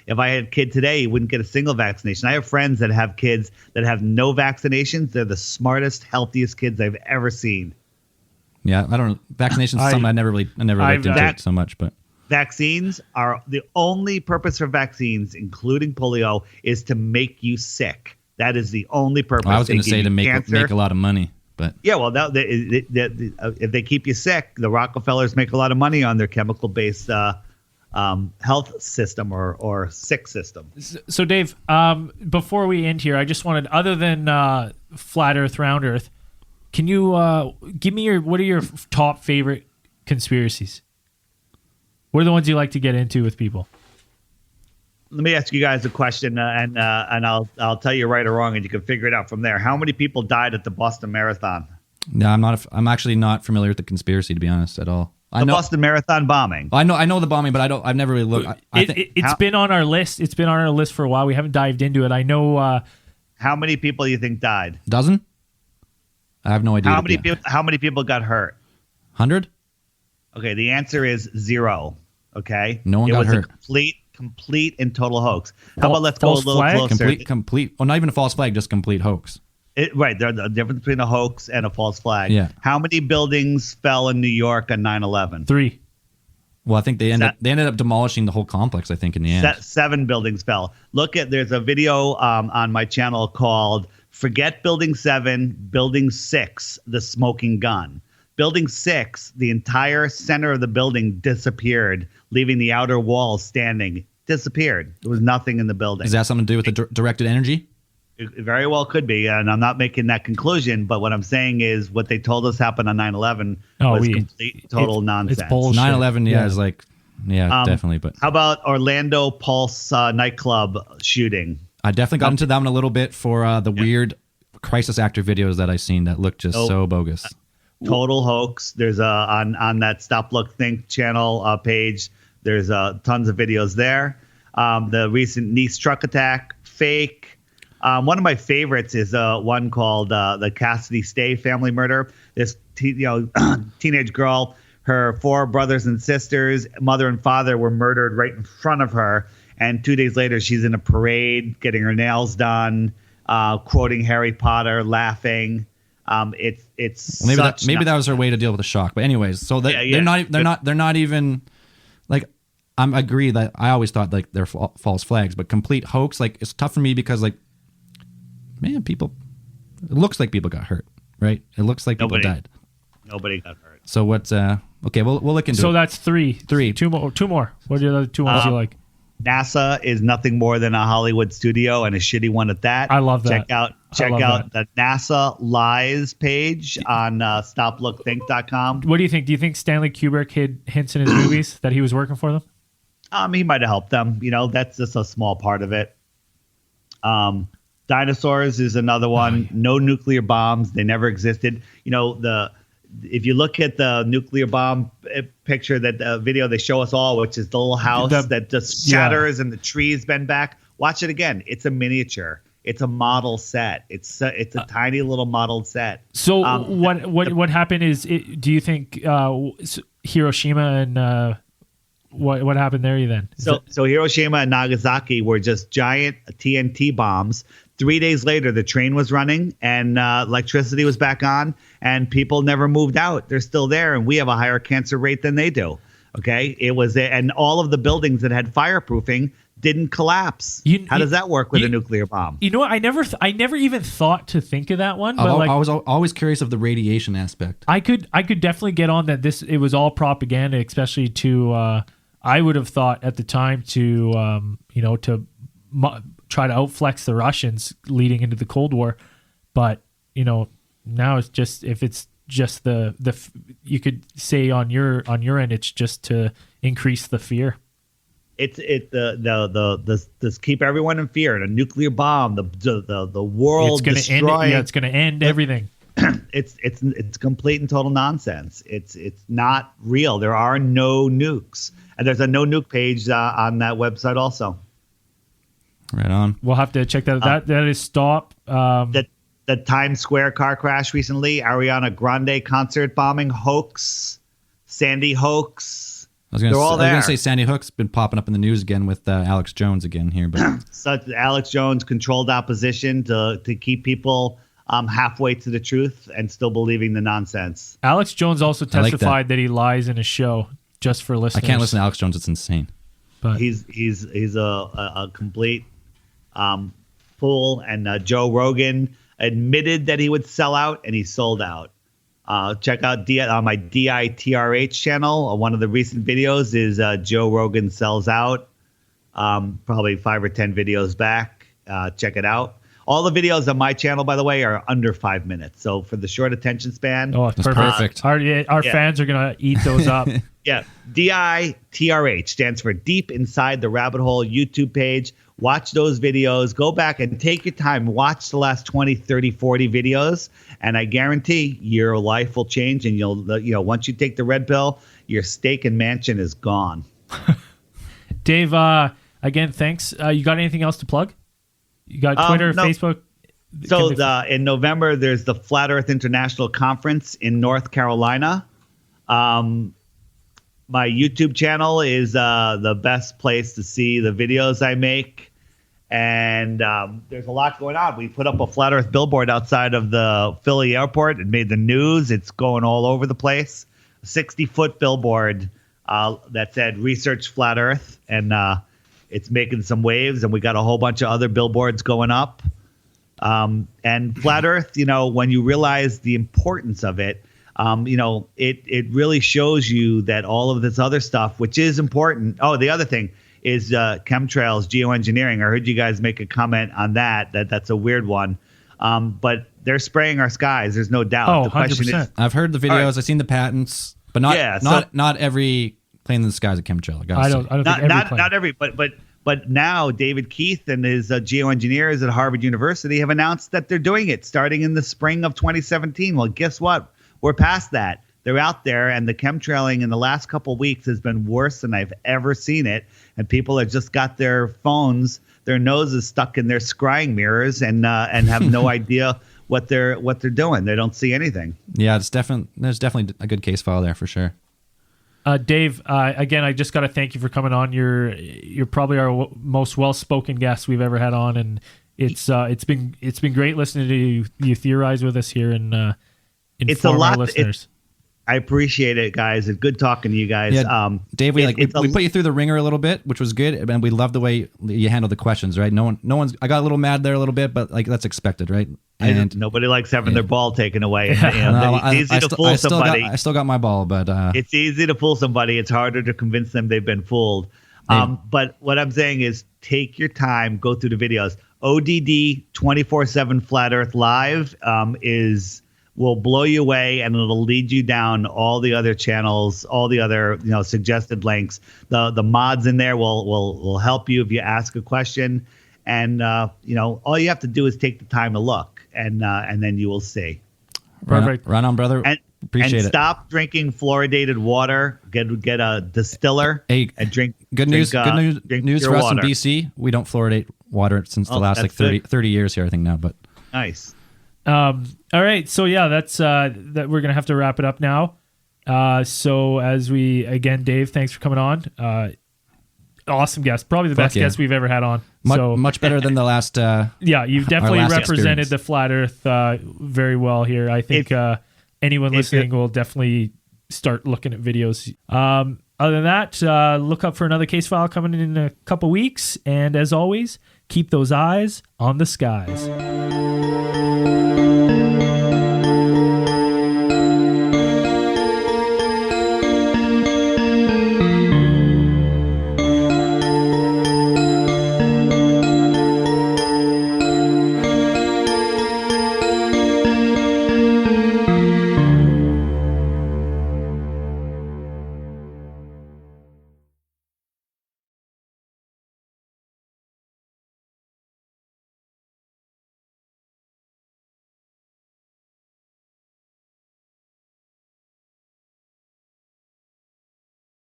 if I had a kid today, he wouldn't get a single vaccination. I have friends that have kids that have no vaccinations. They're the smartest, healthiest kids I've ever seen. Yeah, I don't know. Vaccinations is something I never looked into it so much, but vaccines are the only purpose for vaccines, including polio, is to make you sick. That is the only purpose. Well, I was going to say to make a lot of money. But yeah, well, if they keep you sick, the Rockefellers make a lot of money on their chemical-based health system or sick system. So, Dave, before we end here, I just wanted, other than flat Earth, round Earth, can you give me what are your top favorite conspiracies? What are the ones you like to get into with people? Let me ask you guys a question, and I'll tell you right or wrong, and you can figure it out from there. How many people died at the Boston Marathon? No, I'm actually not familiar with the conspiracy, to be honest, at all. The Boston Marathon bombing. I know the bombing, but I've never really looked. It's been on our list. It's been on our list for a while. We haven't dived into it. I know How many people do you think died? Dozen? I have no idea. How many people got hurt? 100? Okay, the answer is 0. Okay, No one got hurt. It was a complete and total hoax. How about let's go a false little flag? closer? Complete. Well, not even a false flag, just complete hoax. Right, there's a difference between a hoax and a false flag. Yeah. How many buildings fell in New York on 9/11? 3. Well, I think they ended up demolishing the whole complex, I think, in the end. 7 buildings fell. There's a video on my channel called Forget Building 7, Building 6, The Smoking Gun. Building 6, the entire center of the building disappeared, leaving the outer walls standing. Disappeared. There was nothing in the building. Is that something to do with the directed energy? It very well could be, and I'm not making that conclusion, but what I'm saying is what they told us happened on 9/11 was total nonsense. It's bullshit. 9/11, is like, definitely. But how about Orlando Pulse nightclub shooting? I definitely got into that one a little bit for the weird crisis actor videos that I've seen that look just so bogus. Total hoax. There's on that Stop Look Think channel page. There's tons of videos there. The recent Nice truck attack, fake. One of my favorites is one called the Cassidy Stay family murder. This teenage girl, her 4 brothers and sisters, mother and father were murdered right in front of her. And 2 days later, she's in a parade, getting her nails done, quoting Harry Potter, laughing. It's maybe that was her way to deal with the shock. But anyways, so they're not even like. I agree that I always thought like they're false flags, but complete hoax. Like it's tough for me because like, man, it looks like people got hurt, right? It looks like people died. Nobody got hurt. So what's okay? We'll look into it. So that's 3. 3. 2 more. What are the other 2 ones you like? NASA is nothing more than a Hollywood studio and a shitty one at that. I love that. Check out the NASA Lies page on stoplookthink.com. What do you think? Do you think Stanley Kubrick hid hints in his movies that he was working for them? He might have helped them. That's just a small part of it. Dinosaurs is another one. No nuclear bombs. They never existed. If you look at the nuclear bomb picture, that video they show us all, which is the little house that just shatters and the trees bend back. Watch it again. It's a miniature. It's a model set. It's a tiny little modeled set. So what happened is, do you think Hiroshima and what happened there then? So Hiroshima and Nagasaki were just giant TNT bombs. 3 days later, the train was running and electricity was back on, and people never moved out. They're still there, and we have a higher cancer rate than they do. Okay, and all of the buildings that had fireproofing didn't collapse. How does that work with a nuclear bomb? You know what? I never even thought to think of that one. But I was always curious of the radiation aspect. I could definitely get on that. It was all propaganda, especially to. I would have thought at the time to try to outflex the Russians leading into the Cold War, but now it's just, if it's just the you could say on your end, it's just to increase the fear. It's keep everyone in fear. And a nuclear bomb, the world destroying. It's going to end everything. It's complete and total nonsense. It's not real. There are no nukes, and there's a no nuke page on that website also. Right on. We'll have to check that. That is stop. The Times Square car crash recently, Ariana Grande concert bombing, hoax, Sandy hoax. They're all there. I was going to say Sandy Hook's been popping up in the news again with Alex Jones again here, but such Alex Jones controlled opposition to keep people halfway to the truth and still believing the nonsense. Alex Jones also testified that he lies in his show, just for listeners. I can't listen to Alex Jones; it's insane. But he's a complete fool. And Joe Rogan admitted that he would sell out, and he sold out. Check out on my DITRH channel. One of the recent videos is Joe Rogan sells out. Probably 5 or 10 videos back. Check it out. All the videos on my channel, by the way, are under 5 minutes. So for the short attention span, it's perfect. Our fans are gonna eat those up. Yeah, DITRH stands for Deep Inside the Rabbit Hole YouTube page. Watch those videos. Go back and take your time. Watch the last 20, 30, 40 videos. And I guarantee your life will change. And once you take the red pill, your steak and mansion is gone. Dave, again, thanks. You got anything else to plug? You got Twitter, no. Facebook? So in November, there's the Flat Earth International Conference in North Carolina. My YouTube channel is the best place to see the videos I make. And there's a lot going on. We put up a Flat Earth billboard outside of the Philly airport. It made the news. It's going all over the place. A 60-foot billboard that said Research Flat Earth. And it's making some waves. And we got a whole bunch of other billboards going up. And Flat Earth, when you realize the importance of it, it really shows you that all of this other stuff, which is important. Oh, the other thing is chemtrails, geoengineering. I heard you guys make a comment on that's a weird one. But they're spraying our skies. There's no doubt. Oh, the question 100%. is, I've heard the videos. Right. I've seen the patents, but not every plane in the sky is a chemtrail. I don't think not every, but now David Keith and his geoengineers at Harvard University have announced that they're doing it starting in the spring of 2017. Well, guess what? We're past that. They're out there, and the chemtrailing in the last couple of weeks has been worse than I've ever seen it. And people have just got their phones, their noses stuck in their scrying mirrors, and have no idea what they're doing. They don't see anything. Yeah, there's definitely a good case file there for sure. Dave, again, I just got to thank you for coming on. You're probably our most well-spoken guest we've ever had on, and it's been great listening to you theorize with us here and inform our listeners. I appreciate it, guys. It's good talking to you guys. Yeah, Dave, we put you through the ringer a little bit, which was good, and we love the way you handled the questions. Right? No one's. I got a little mad there a little bit, but that's expected, right? And nobody likes having their ball taken away. It's easy to fool somebody. I still got my ball, but it's easy to fool somebody. It's harder to convince them they've been fooled. But what I'm saying is, take your time, go through the videos. ODD 24/7 Flat Earth Live will blow you away, and it'll lead you down all the other channels, all the other suggested links. The mods in there will help you if you ask a question, and all you have to do is take the time to look, and then you will see. Perfect. Right on, brother. Appreciate it. Stop drinking fluoridated water. Get a distiller and drink. Good news for us water. in BC. We don't fluoridate water since the last 30 years here, I think now. But nice. All right, so yeah, that's that. We're gonna have to wrap it up now. So Dave, thanks for coming on. Awesome guest, probably the best guest we've ever had on. Much better than the last. Yeah, you've definitely represented experience. the Flat Earth very well here. I think anyone listening will definitely start looking at videos. Other than that, look up for another case file coming in a couple weeks, and as always, keep those eyes on the skies.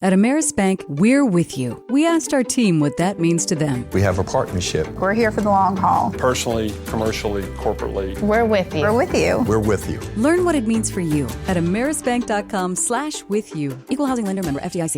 At Ameris Bank, we're with you. We asked our team what that means to them. We have a partnership. We're here for the long haul. Personally, commercially, corporately. We're with you. We're with you. We're with you. Learn what it means for you at amerisbank.com/withyou. Equal housing lender, member FDIC.